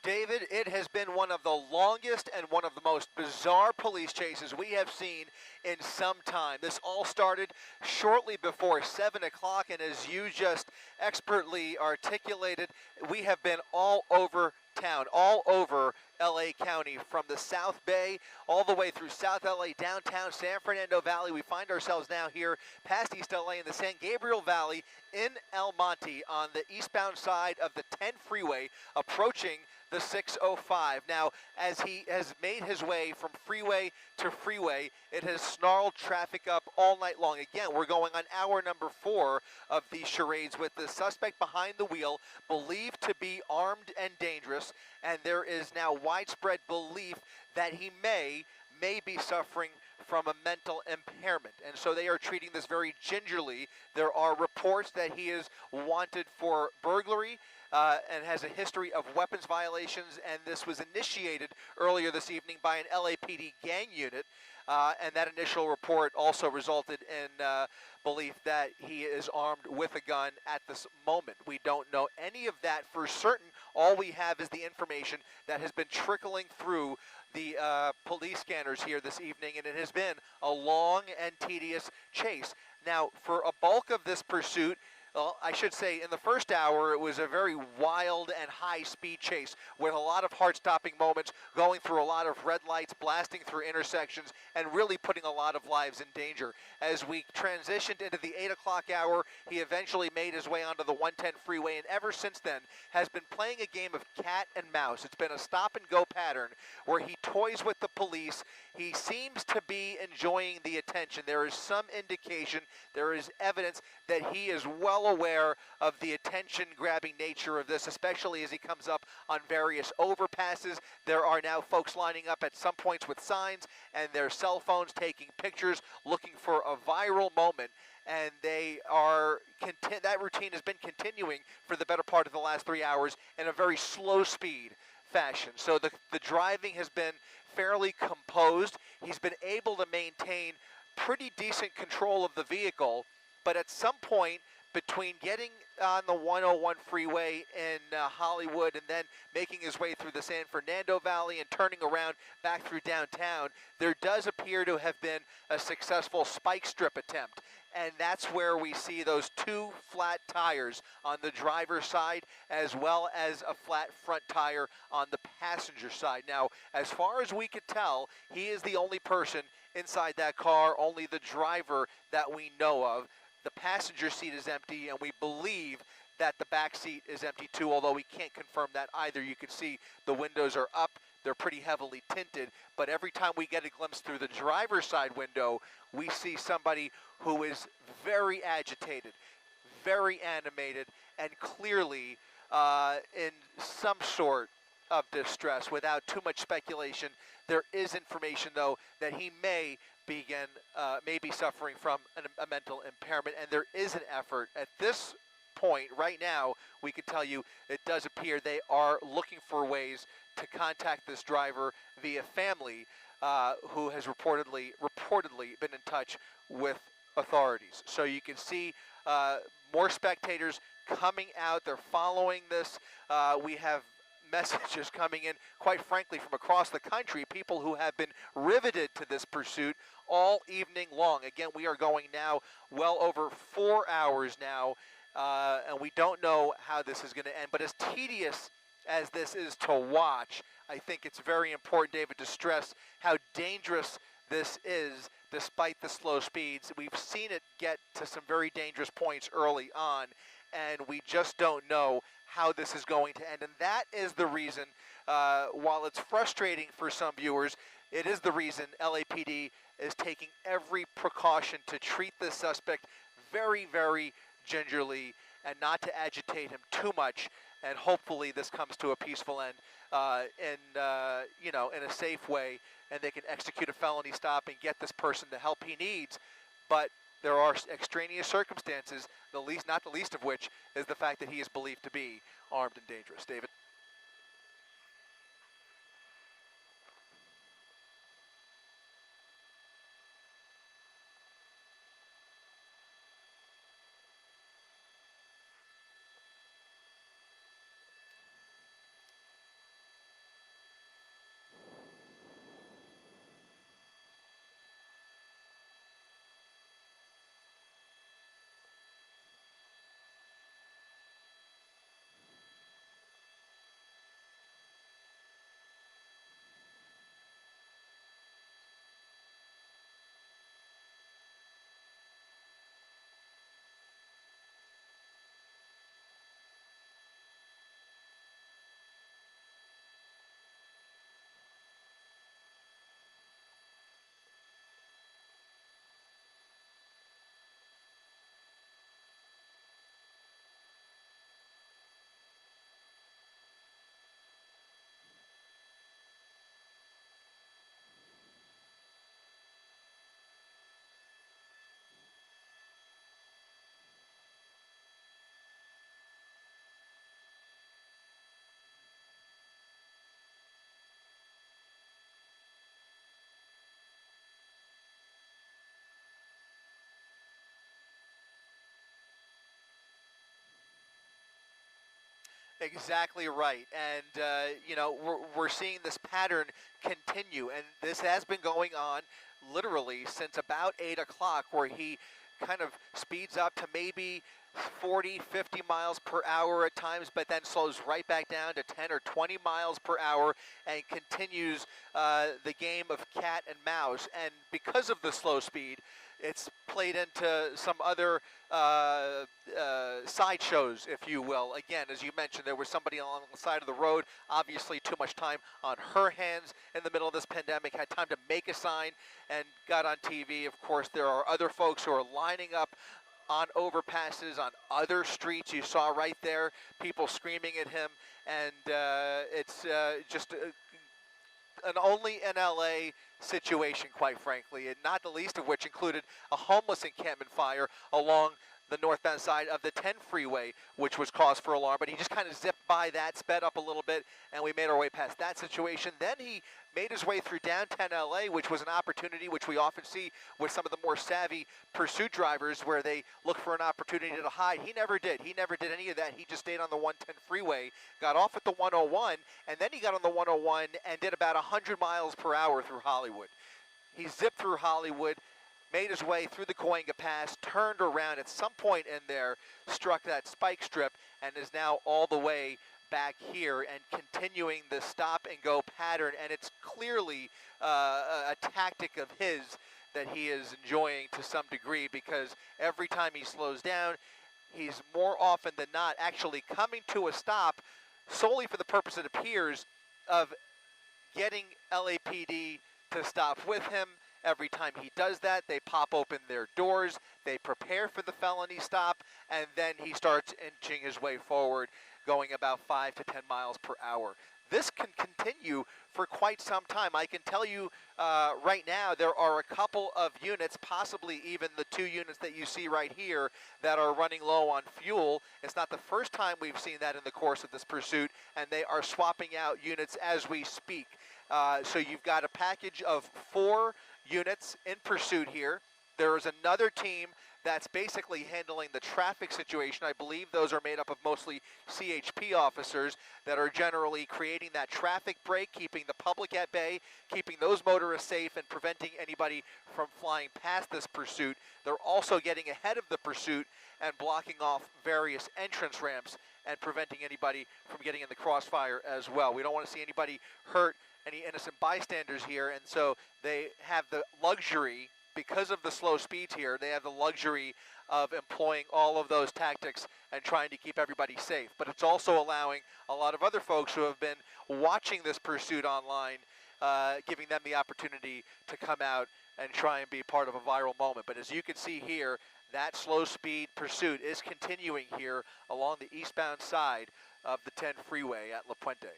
David, it has been one of the longest and one of the most bizarre police chases we have seen in some time. This all started shortly before 7 o'clock, and as you just expertly articulated, we have been all over town, all over LA County, from the South Bay all the way through South LA, downtown San Fernando Valley. We find ourselves now here past East LA in the San Gabriel Valley in El Monte on the eastbound side of the 10 freeway, approaching the 605. Now, as he has made his way from freeway to freeway, it has snarled traffic up all night long. Again, we're going on hour number 4 of these charades with the suspect behind the wheel, believed to be armed and dangerous, and there is now widespread belief that he may be suffering from a mental impairment, and so they are treating this very gingerly. There are reports that he is wanted for burglary and has a history of weapons violations, and this was initiated earlier this evening by an LAPD gang unit, and that initial report also resulted in belief that he is armed with a gun at this moment. We don't know any of that for certain. All we have is the information that has been trickling through the police scanners here this evening, and it has been a long and tedious chase. Now, for a bulk of this pursuit, well, I should say in the first hour, it was a very wild and high-speed chase with a lot of heart-stopping moments, going through a lot of red lights, blasting through intersections, and really putting a lot of lives in danger. As we transitioned into the 8 o'clock hour, he eventually made his way onto the 110 freeway, and ever since then has been playing a game of cat and mouse. It's been a stop-and-go pattern where he toys with the police. He seems to be enjoying the attention. There is some indication, there is evidence that he is well aware of the attention-grabbing nature of this, especially as he comes up on various overpasses. There are now folks lining up at some points with signs and their cell phones taking pictures, looking for a viral moment, and they are that routine has been continuing for the better part of the last 3 hours in a very slow speed fashion. So the driving has been fairly composed. He's been able to maintain pretty decent control of the vehicle, but at some point between getting on the 101 freeway in Hollywood and then making his way through the San Fernando Valley and turning around back through downtown, there does appear to have been a successful spike strip attempt. And that's where we see those 2 flat tires on the driver's side, as well as a flat front tire on the passenger side. Now, as far as we could tell, he is the only person inside that car, only the driver that we know of. The passenger seat is empty, and we believe that the back seat is empty too, although we can't confirm that either. You can see the windows are up. They're pretty heavily tinted, but every time we get a glimpse through the driver's side window, we see somebody who is very agitated, very animated, and clearly in some sort of distress. Without too much speculation, there is information, though, that he may be suffering from a mental impairment, and there is an effort at this point right now. We can tell you it does appear they are looking for ways to contact this driver via family, who has reportedly been in touch with authorities. So you can see more spectators coming out. They're following this. We have messages coming in, quite frankly, from across the country, people who have been riveted to this pursuit all evening long. Again, we are going now well over 4 hours now, and we don't know how this is going to end. But as tedious as this is to watch, I think it's very important, David, to stress how dangerous this is despite the slow speeds. We've seen it get to some very dangerous points early on, and we just don't know how this is going to end. And that is the reason, while it's frustrating for some viewers, it is the reason LAPD is taking every precaution to treat this suspect very, very gingerly and not to agitate him too much. And hopefully this comes to a peaceful end in a safe way, and they can execute a felony stop and get this person the help he needs. But there are extraneous circumstances, not the least of which is the fact that he is believed to be armed and dangerous. David? Exactly right. And, you know, we're seeing this pattern continue. And this has been going on literally since about 8 o'clock, where he kind of speeds up to maybe 40, 50 miles per hour at times, but then slows right back down to 10 or 20 miles per hour and continues the game of cat and mouse. And because of the slow speed, it's played into some other sideshows, if you will. Again, as you mentioned, there was somebody along the side of the road, obviously too much time on her hands in the middle of this pandemic, had time to make a sign and got on TV. Of course, there are other folks who are lining up on overpasses, on other streets. You saw right there people screaming at him, and it's just an only in LA situation, quite frankly, and not the least of which included a homeless encampment fire along the northbound side of the 10 freeway, which was cause for alarm. But he just kind of zipped by that, sped up a little bit, and we made our way past that situation. Then he made his way through downtown LA, which was an opportunity which we often see with some of the more savvy pursuit drivers, where they look for an opportunity to hide. He never did. He never did any of that. He just stayed on the 110 freeway, got off at the 101, and then he got on the 101 and did about 100 miles per hour through Hollywood. He zipped through Hollywood, made his way through the Cahuenga Pass, turned around at some point in there, struck that spike strip, and is now all the way back here and continuing the stop and go pattern. And it's clearly a tactic of his that he is enjoying to some degree, because every time he slows down, he's more often than not actually coming to a stop solely for the purpose, it appears, of getting LAPD to stop with him. Every time he does that, they pop open their doors, they prepare for the felony stop, and then he starts inching his way forward, going about 5 to 10 miles per hour. This can continue for quite some time. I can tell you right now there are a couple of units, possibly even the 2 units that you see right here, that are running low on fuel. It's not the first time we've seen that in the course of this pursuit, and they are swapping out units as we speak. So you've got a package of 4 units in pursuit here. There is another team that's basically handling the traffic situation. I believe those are made up of mostly CHP officers that are generally creating that traffic break, keeping the public at bay, keeping those motorists safe, and preventing anybody from flying past this pursuit. They're also getting ahead of the pursuit and blocking off various entrance ramps and preventing anybody from getting in the crossfire as well. We don't want to see anybody hurt, any innocent bystanders here, and so they have the luxury, because of the slow speeds here, they have the luxury of employing all of those tactics and trying to keep everybody safe. But it's also allowing a lot of other folks who have been watching this pursuit online, giving them the opportunity to come out and try and be part of a viral moment. But as you can see here, that slow speed pursuit is continuing here along the eastbound side of the 10 freeway at La Puente.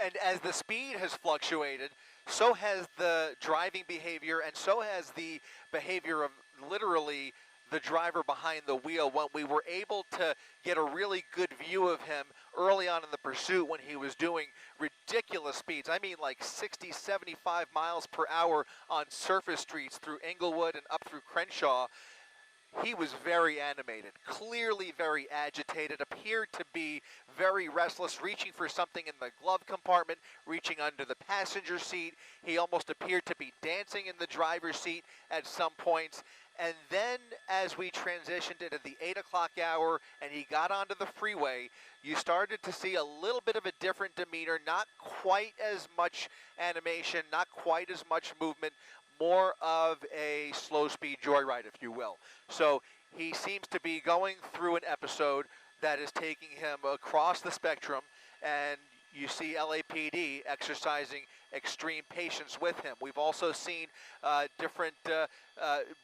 And as the speed has fluctuated, so has the driving behavior, and so has the behavior of literally the driver behind the wheel. When we were able to get a really good view of him early on in the pursuit when he was doing ridiculous speeds, I mean like 60, 75 miles per hour on surface streets through Inglewood and up through Crenshaw, he was very animated, clearly very agitated, appeared to be very restless, reaching for something in the glove compartment, reaching under the passenger seat. He almost appeared to be dancing in the driver's seat at some points. And then as we transitioned into the 8 o'clock hour and he got onto the freeway, you started to see a little bit of a different demeanor, not quite as much animation, not quite as much movement, more of a slow speed joyride, if you will. So he seems to be going through an episode. that is taking him across the spectrum, and you see LAPD exercising extreme patience with him. We've also seen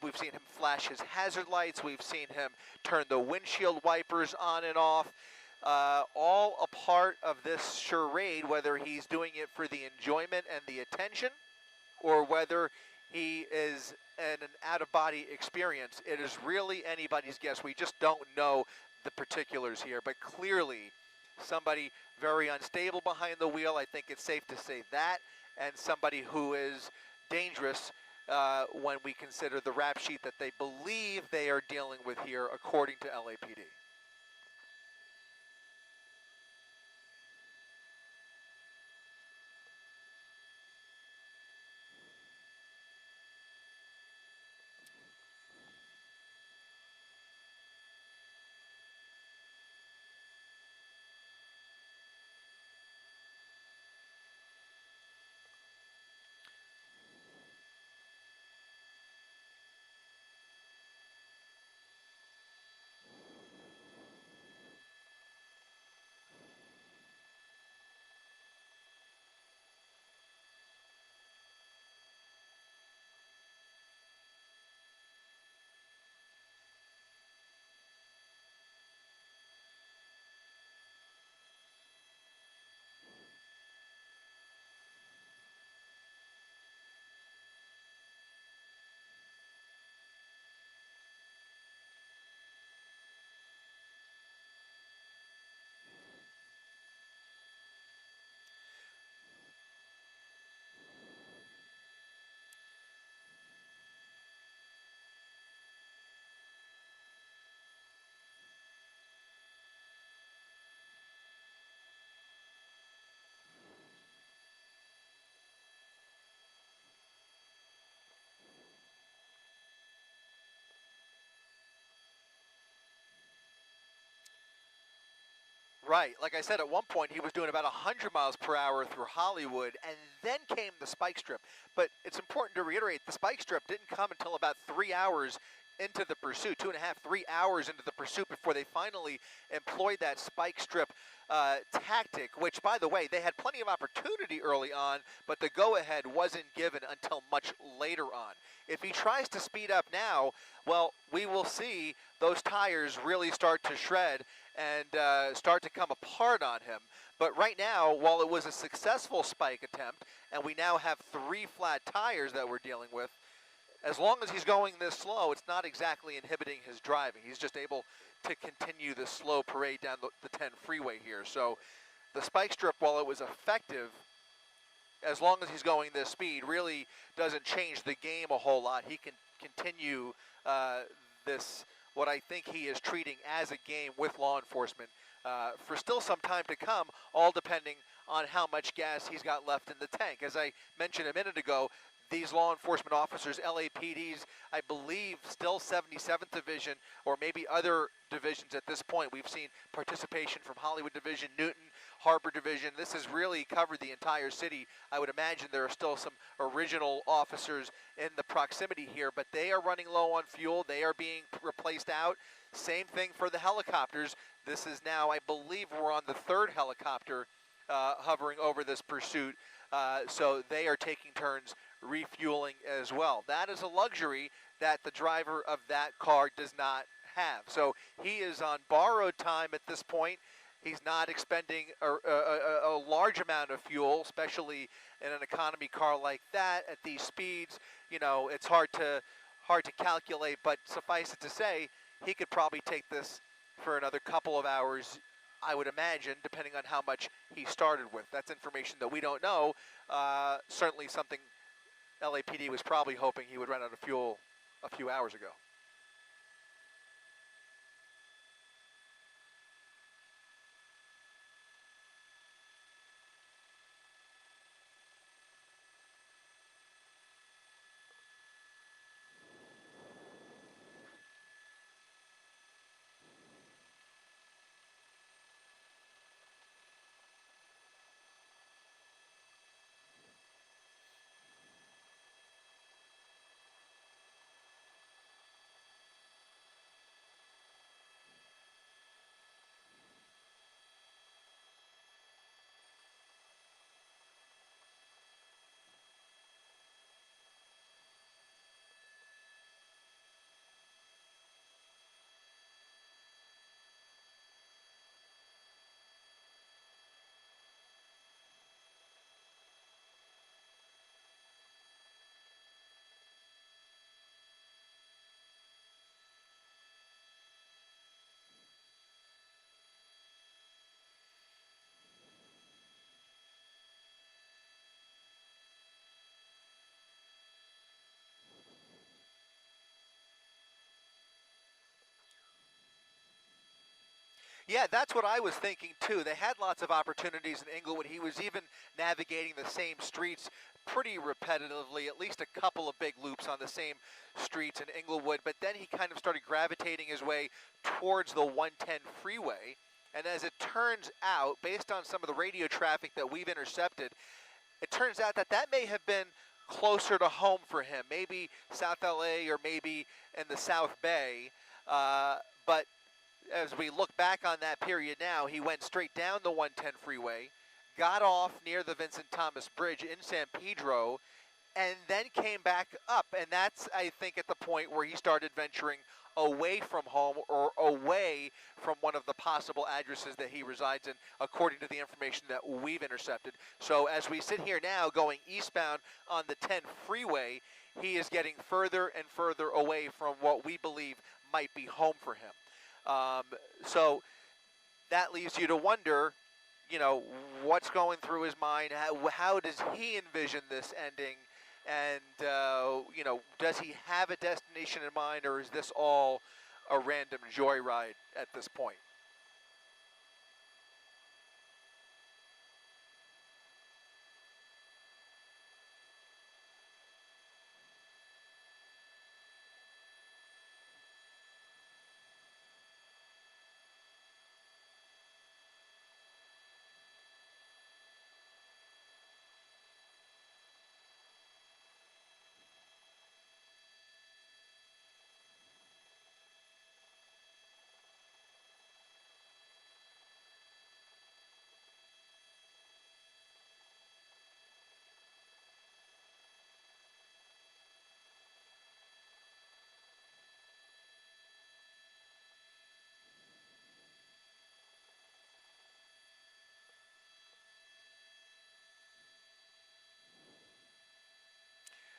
we've seen him flash his hazard lights, we've seen him turn the windshield wipers on and off, all a part of this charade, whether he's doing it for the enjoyment and the attention, or whether he is in an out-of-body experience. It is really anybody's guess. We just don't know the particulars here, but clearly somebody very unstable behind the wheel. I think it's safe to say that, and somebody who is dangerous when we consider the rap sheet that they believe they are dealing with here, according to LAPD. Right. Like I said, at one point he was doing about 100 miles per hour through Hollywood, and then came the spike strip. But it's important to reiterate, the spike strip didn't come until about 3 hours into the pursuit, 2.5, 3 hours into the pursuit before they finally employed that spike strip tactic, which, by the way, they had plenty of opportunity early on, but the go-ahead wasn't given until much later on. If he tries to speed up now, well, we will see those tires really start to shred and start to come apart on him. But right now, while it was a successful spike attempt, and we now have 3 flat tires that we're dealing with, as long as he's going this slow, it's not exactly inhibiting his driving. He's just able to continue the slow parade down the 10 freeway here. So the spike strip, while it was effective, as long as he's going this speed, really doesn't change the game a whole lot. He can continue this, what I think he is treating as a game with law enforcement for still some time to come, all depending on how much gas he's got left in the tank. As I mentioned a minute ago, these law enforcement officers, LAPD's, I believe, still 77th Division, or maybe other divisions at this point. We've seen participation from Hollywood Division, Newton, Harbor Division. This has really covered the entire city. I would imagine there are still some original officers in the proximity here, but they are running low on fuel. They are being replaced out. Same thing for the helicopters. This is now, I believe, we're on the 3rd helicopter hovering over this pursuit. So they are taking turns refueling as well. That is a luxury that the driver of that car does not have. So he is on borrowed time at this point. He's not expending a large amount of fuel, especially in an economy car like that at these speeds. You know, it's hard to calculate, but suffice it to say, he could probably take this for another couple of hours, I would imagine, depending on how much he started with. That's information that we don't know. Certainly something LAPD was probably hoping he would run out of fuel a few hours ago. Yeah, that's what I was thinking too. They had lots of opportunities in Inglewood. He was even navigating the same streets pretty repetitively, at least a couple of big loops on the same streets in Inglewood, but then he kind of started gravitating his way towards the 110 freeway. And as it turns out, based on some of the radio traffic that we've intercepted, it turns out that that may have been closer to home for him, maybe South LA or maybe in the South Bay. But as we look back on that period now, he went straight down the 110 freeway, got off near the Vincent Thomas Bridge in San Pedro, and then came back up. And that's, I think, at the point where he started venturing away from home or away from one of the possible addresses that he resides in, according to the information that we've intercepted. So as we sit here now going eastbound on the 10 freeway, he is getting further and further away from what we believe might be home for him. So that leaves you to wonder, you know, what's going through his mind? How does he envision this ending? And, you know, does he have a destination in mind, or is this all a random joyride at this point?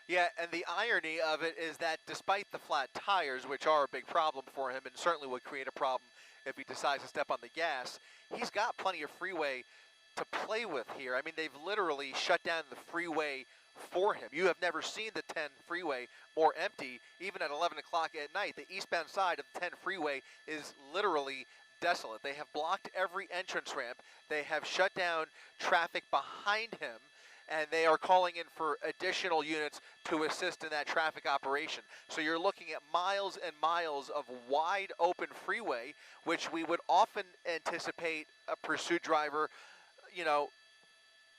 Yeah, and the irony of it is that despite the flat tires, which are a big problem for him and certainly would create a problem if he decides to step on the gas, he's got plenty of freeway to play with here. I mean, they've literally shut down the freeway for him. You have never seen the 10 freeway more empty, even at 11 o'clock at night. The eastbound side of the 10 freeway is literally desolate. They have blocked every entrance ramp. They have shut down traffic behind him, and they are calling in for additional units to assist in that traffic operation. So you're looking at miles and miles of wide open freeway, which we would often anticipate a pursuit driver, you know,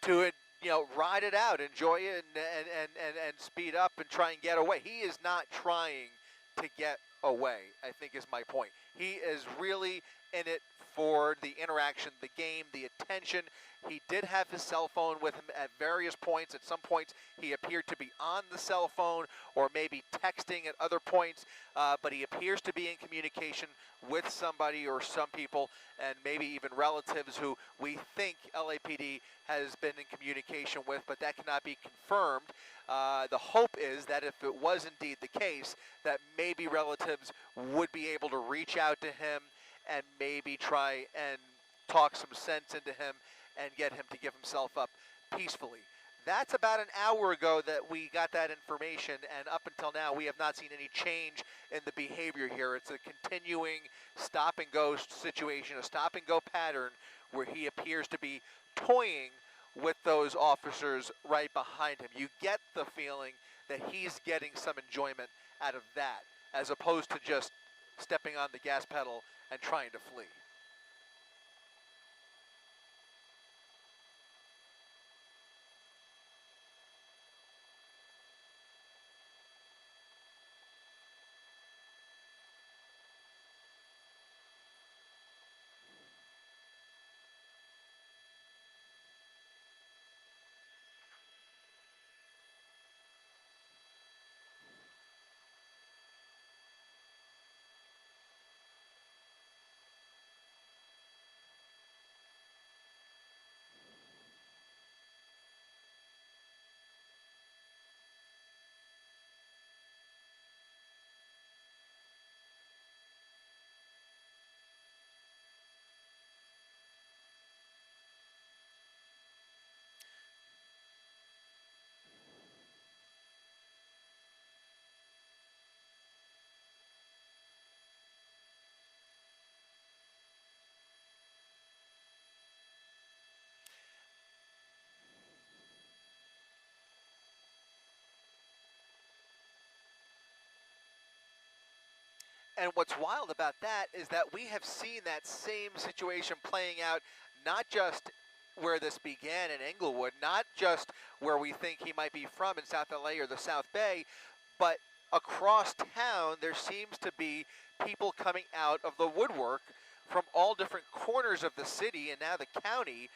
to, you know, ride it out, enjoy it, and speed up and try and get away. He is not trying to get away, I think is my point. He is really in it for the interaction, the game, the attention. He did have his cell phone with him at various points. At some points, he appeared to be on the cell phone or maybe texting at other points, but he appears to be in communication with somebody or some people, and maybe even relatives who we think LAPD has been in communication with, but that cannot be confirmed. The hope is that if it was indeed the case, that maybe relatives would be able to reach out to him and maybe try and talk some sense into him and get him to give himself up peacefully. That's about an hour ago that we got that information, and up until now we have not seen any change in the behavior here. It's a continuing stop-and-go situation, a stop-and-go pattern where he appears to be toying with those officers right behind him. You get the feeling that he's getting some enjoyment out of that, as opposed to just stepping on the gas pedal and trying to flee. And what's wild about that is that we have seen that same situation playing out, not just where this began in Englewood, not just where we think he might be from in South LA or the South Bay, but across town there seems to be people coming out of the woodwork from all different corners of the city and now the county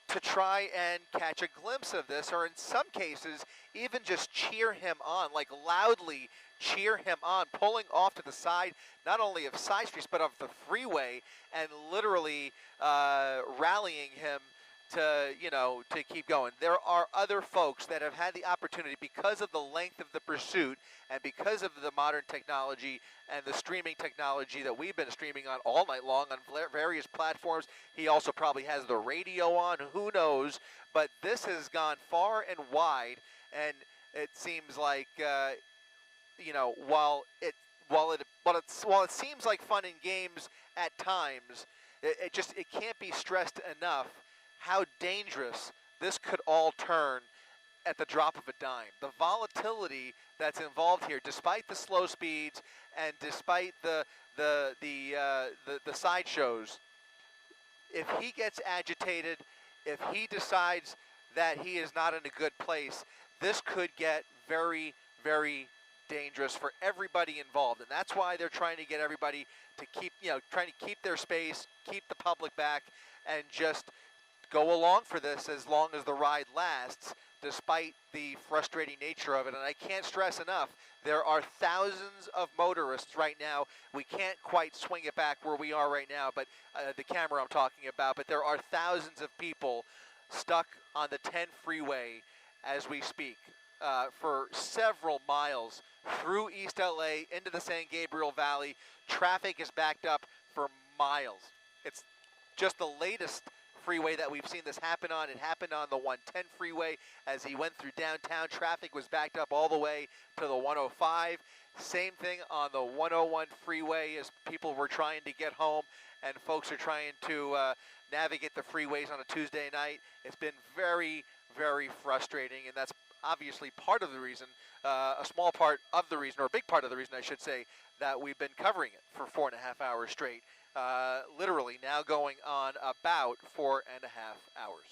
to try and catch a glimpse of this, or in some cases even just cheer him on, like loudly cheer him on, pulling off to the side, not only of side streets but of the freeway, and literally rallying him to, to keep going. There are other folks that have had the opportunity, because of the length of the pursuit and because of the modern technology and the streaming technology that we've been streaming on all night long on various platforms. He also probably has the radio on, who knows, but this has gone far and wide, and it seems like, while it seems like fun and games at times, it can't be stressed enough how dangerous this could all turn at the drop of a dime. The volatility that's involved here, despite the slow speeds and despite the sideshows, if he gets agitated, if he decides that he is not in a good place, this could get very, very dangerous for everybody involved. And that's why they're trying to get everybody to keep, trying to keep their space, keep the public back, and just go along for this as long as the ride lasts, despite the frustrating nature of it. And I can't stress enough, there are thousands of motorists right now. We can't quite swing it back where we are right now, but the camera I'm talking about, but there are thousands of people stuck on the 10 freeway as we speak for several miles through East LA into the San Gabriel Valley. Traffic is backed up for miles. It's just the latest freeway that we've seen this happen on. It happened on the 110 freeway as he went through downtown. Traffic was backed up all the way to the 105. Same thing on the 101 freeway as people were trying to get home and folks are trying to navigate the freeways on a Tuesday night. It's been very, very frustrating, and that's obviously part of the reason, a small part of the reason, or a big part of the reason I should say, that we've been covering it for 4.5 hours straight. Literally now going on about 4.5 hours.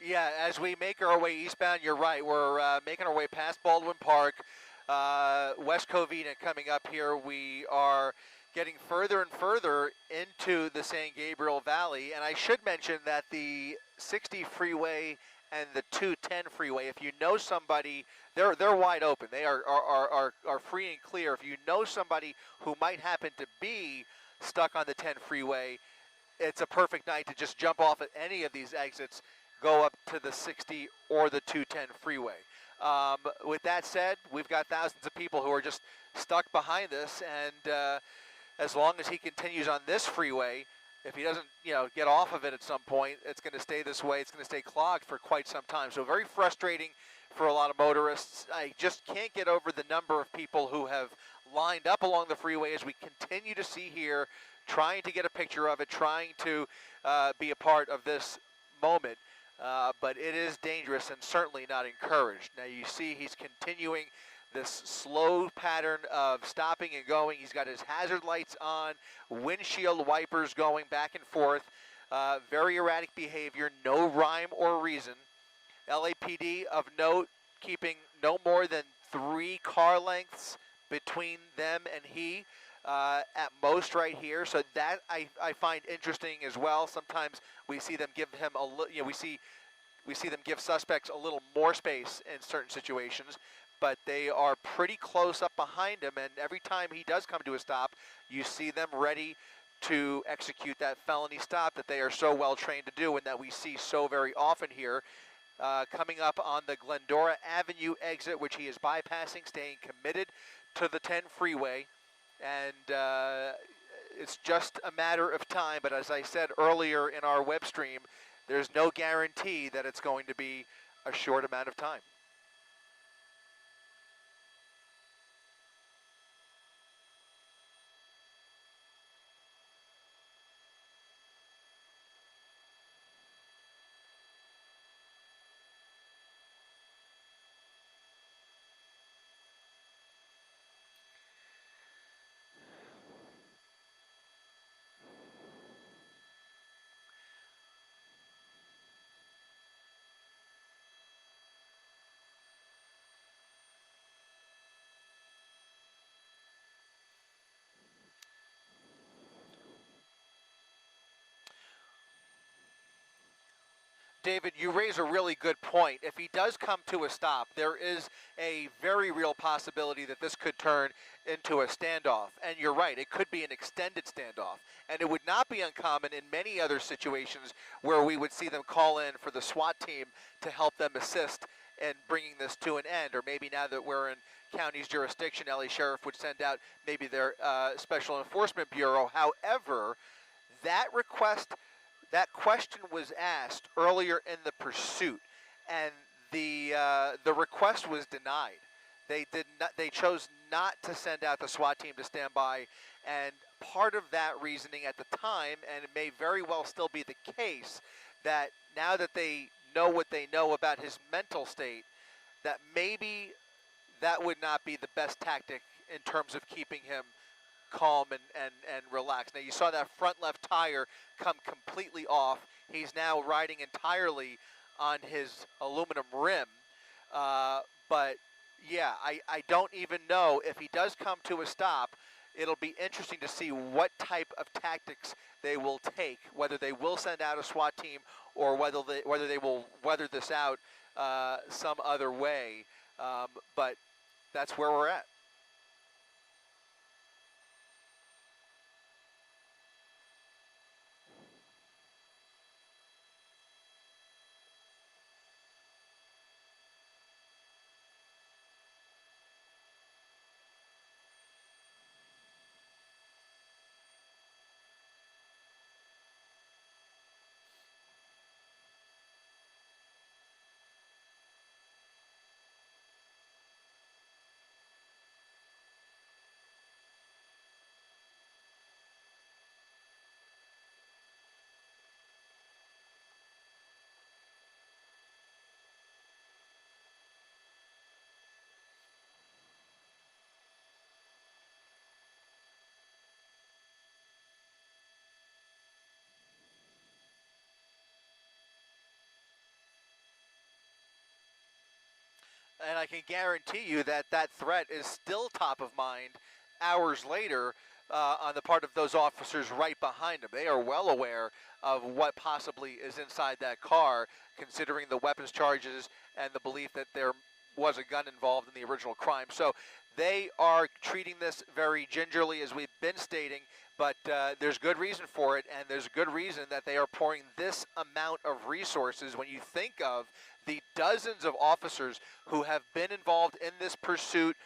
Yeah, as we make our way eastbound, you're right. We're making our way past Baldwin Park, West Covina coming up here. We are getting further and further into the San Gabriel Valley. And I should mention that the 60 freeway and the 210 freeway, if you know somebody, they're wide open. They are free and clear. If you know somebody who might happen to be stuck on the 10 freeway, it's a perfect night to just jump off at any of these exits, go up to the 60 or the 210 freeway. With that said, we've got thousands of people who are just stuck behind this, and as long as he continues on this freeway, if he doesn't, get off of it at some point, it's going to stay this way. It's going to stay clogged for quite some time. So very frustrating for a lot of motorists. I just can't get over the number of people who have lined up along the freeway as we continue to see here, trying to get a picture of it, trying to be a part of this moment. But it is dangerous and certainly not encouraged. Now you see he's continuing this slow pattern of stopping and going. He's got his hazard lights on, windshield wipers going back and forth. Very erratic behavior, no rhyme or reason. LAPD of note, keeping no more than 3 car lengths between them and he, at most right here. So that I find interesting as well. Sometimes we see them give him a little, we see them give suspects a little more space in certain situations, but they are pretty close up behind him, and every time he does come to a stop, you see them ready to execute that felony stop that they are so well trained to do and that we see so very often here. Coming up on the Glendora Avenue exit, which he is bypassing, staying committed to the 10 freeway, and it's just a matter of time. But as I said earlier in our web stream, there's no guarantee that it's going to be a short amount of time. David, you raise a really good point. If he does come to a stop, there is a very real possibility that this could turn into a standoff. And you're right, it could be an extended standoff. And it would not be uncommon in many other situations where we would see them call in for the SWAT team to help them assist in bringing this to an end. Or maybe now that we're in county's jurisdiction, LA Sheriff would send out maybe their Special Enforcement Bureau. However, that question was asked earlier in the pursuit, and the request was denied. They chose not to send out the SWAT team to stand by, and part of that reasoning at the time, and it may very well still be the case, that now that they know what they know about his mental state, that maybe that would not be the best tactic in terms of keeping him calm and relaxed. Now you saw that front left tire come completely off. He's now riding entirely on his aluminum rim. But yeah, I don't even know if he does come to a stop. It'll be interesting to see what type of tactics they will take, whether they will send out a SWAT team or whether they will weather this out some other way. But that's where we're at. And I can guarantee you that that threat is still top of mind hours later on the part of those officers right behind him. They are well aware of what possibly is inside that car, considering the weapons charges and the belief that there was a gun involved in the original crime. So they are treating this very gingerly, as we've been stating, but there's good reason for it, and there's good reason that they are pouring this amount of resources when you think of the dozens of officers who have been involved in this pursuit.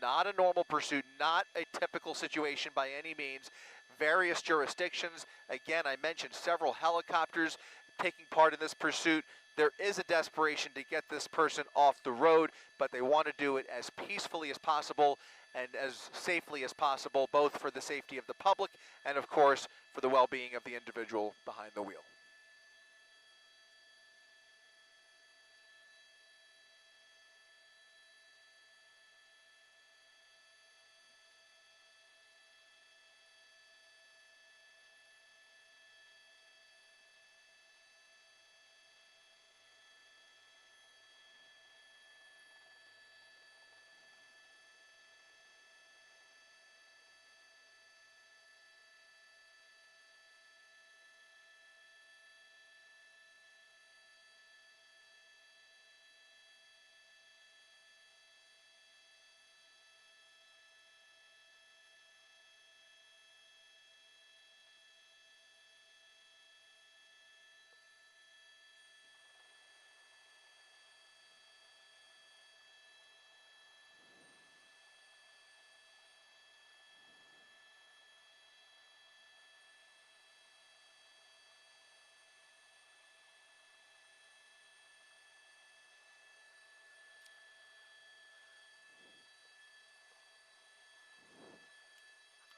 Not a normal pursuit, not a typical situation by any means. Various jurisdictions. Again, I mentioned several helicopters taking part in this pursuit. There is a desperation to get this person off the road, but they want to do it as peacefully as possible and as safely as possible, both for the safety of the public and, of course, for the well-being of the individual behind the wheel.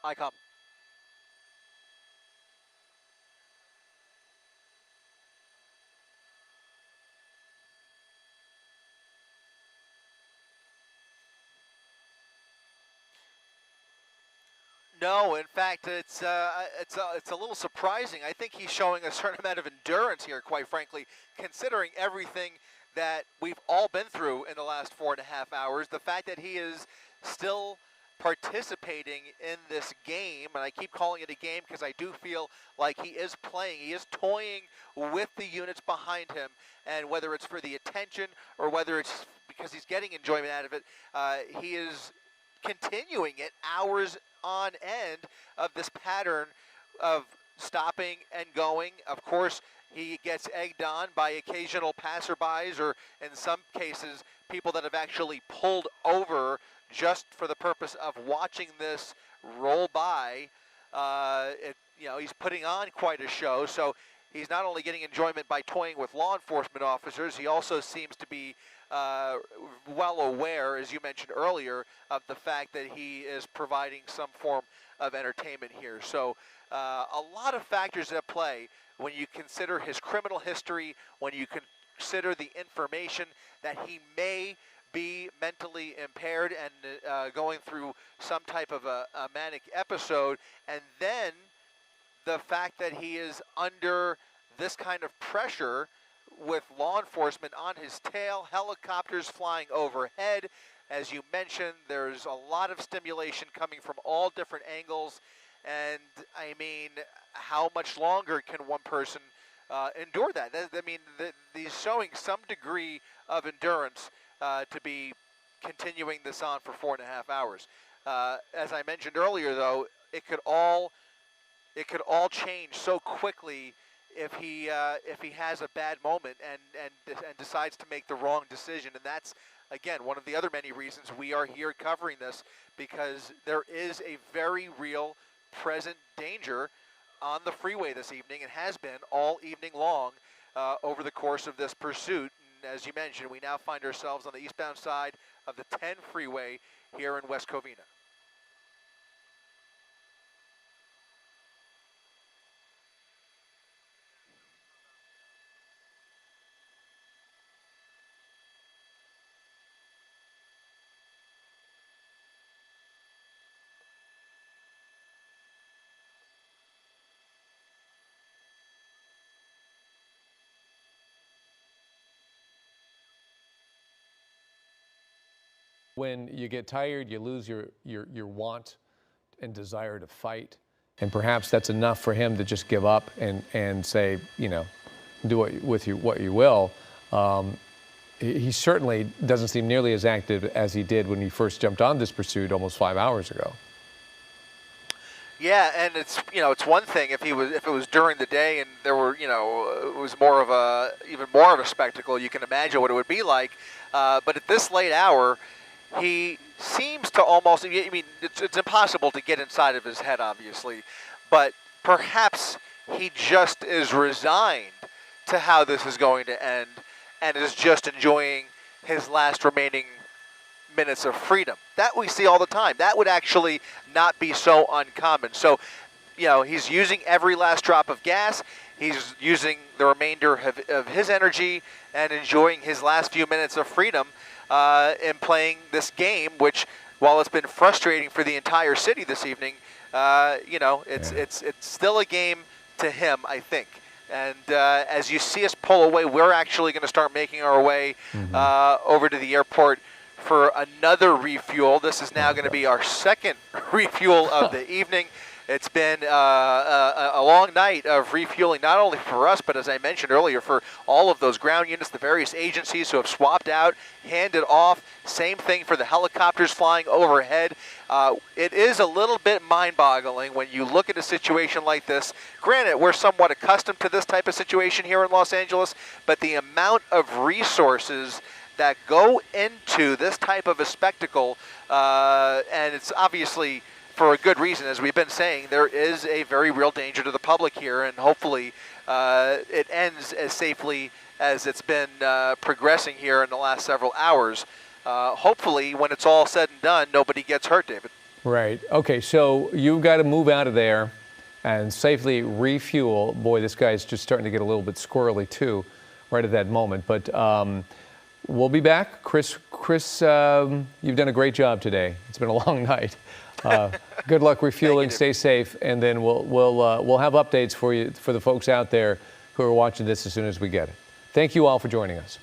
I come. No, in fact, it's a little surprising. I think he's showing a certain amount of endurance here, quite frankly, considering everything that we've all been through in the last 4.5 hours. The fact that he is still participating in this game, and I keep calling it a game because I do feel like he is playing. He is toying with the units behind him, and whether it's for the attention or whether it's because he's getting enjoyment out of it, he is continuing it hours on end of this pattern of stopping and going. Of course, he gets egged on by occasional passerbys, or in some cases, people that have actually pulled over just for the purpose of watching this roll by. He's putting on quite a show, so he's not only getting enjoyment by toying with law enforcement officers, he also seems to be well aware, as you mentioned earlier, of the fact that he is providing some form of entertainment here. So a lot of factors at play when you consider his criminal history, when you consider the information that he may be mentally impaired and going through some type of a manic episode, and then the fact that he is under this kind of pressure with law enforcement on his tail, helicopters flying overhead. As you mentioned, there's a lot of stimulation coming from all different angles. And I mean, how much longer can one person endure that? I mean, he's showing some degree of endurance to be continuing this on for 4.5 hours. As I mentioned earlier, though, it could all change so quickly if he has a bad moment and decides to make the wrong decision. And that's, again, one of the other many reasons we are here covering this, because there is a very real present danger on the freeway this evening, and has been all evening long over the course of this pursuit. And as you mentioned, we now find ourselves on the eastbound side of the 10 freeway here in West Covina. When you get tired, you lose your want and desire to fight. And perhaps that's enough for him to just give up and say, do what you will. He certainly doesn't seem nearly as active as he did when he first jumped on this pursuit almost 5 hours ago. Yeah, and it's one thing if it was during the day and there were it was even more of a spectacle. You can imagine what it would be like. But at this late hour, he seems to almost, I mean, it's impossible to get inside of his head, obviously, but perhaps he just is resigned to how this is going to end and is just enjoying his last remaining minutes of freedom. That we see all the time. That would actually not be so uncommon. So, he's using every last drop of gas. He's using the remainder of his energy and enjoying his last few minutes of freedom in playing this game, which, while it's been frustrating for the entire city this evening, it's still a game to him, I think. And as you see us pull away, we're actually going to start making our way over to the airport for another refuel. This is now going to be our second refuel of the evening. It's been a long night of refueling, not only for us, but as I mentioned earlier, for all of those ground units, the various agencies who have swapped out, handed off. Same thing for the helicopters flying overhead. It is a little bit mind-boggling when you look at a situation like this. Granted, we're somewhat accustomed to this type of situation here in Los Angeles, but the amount of resources that go into this type of a spectacle, and it's obviously for a good reason, as we've been saying, there is a very real danger to the public here, and hopefully it ends as safely as it's been progressing here in the last several hours. Hopefully, when it's all said and done, nobody gets hurt, David. Right. Okay, so you've got to move out of there and safely refuel. Boy, this guy's just starting to get a little bit squirrely too, right at that moment. But we'll be back. Chris, you've done a great job today. It's been a long night. Good luck refueling. Stay safe, and then we'll have updates for you, for the folks out there who are watching this as soon as we get it. Thank you all for joining us.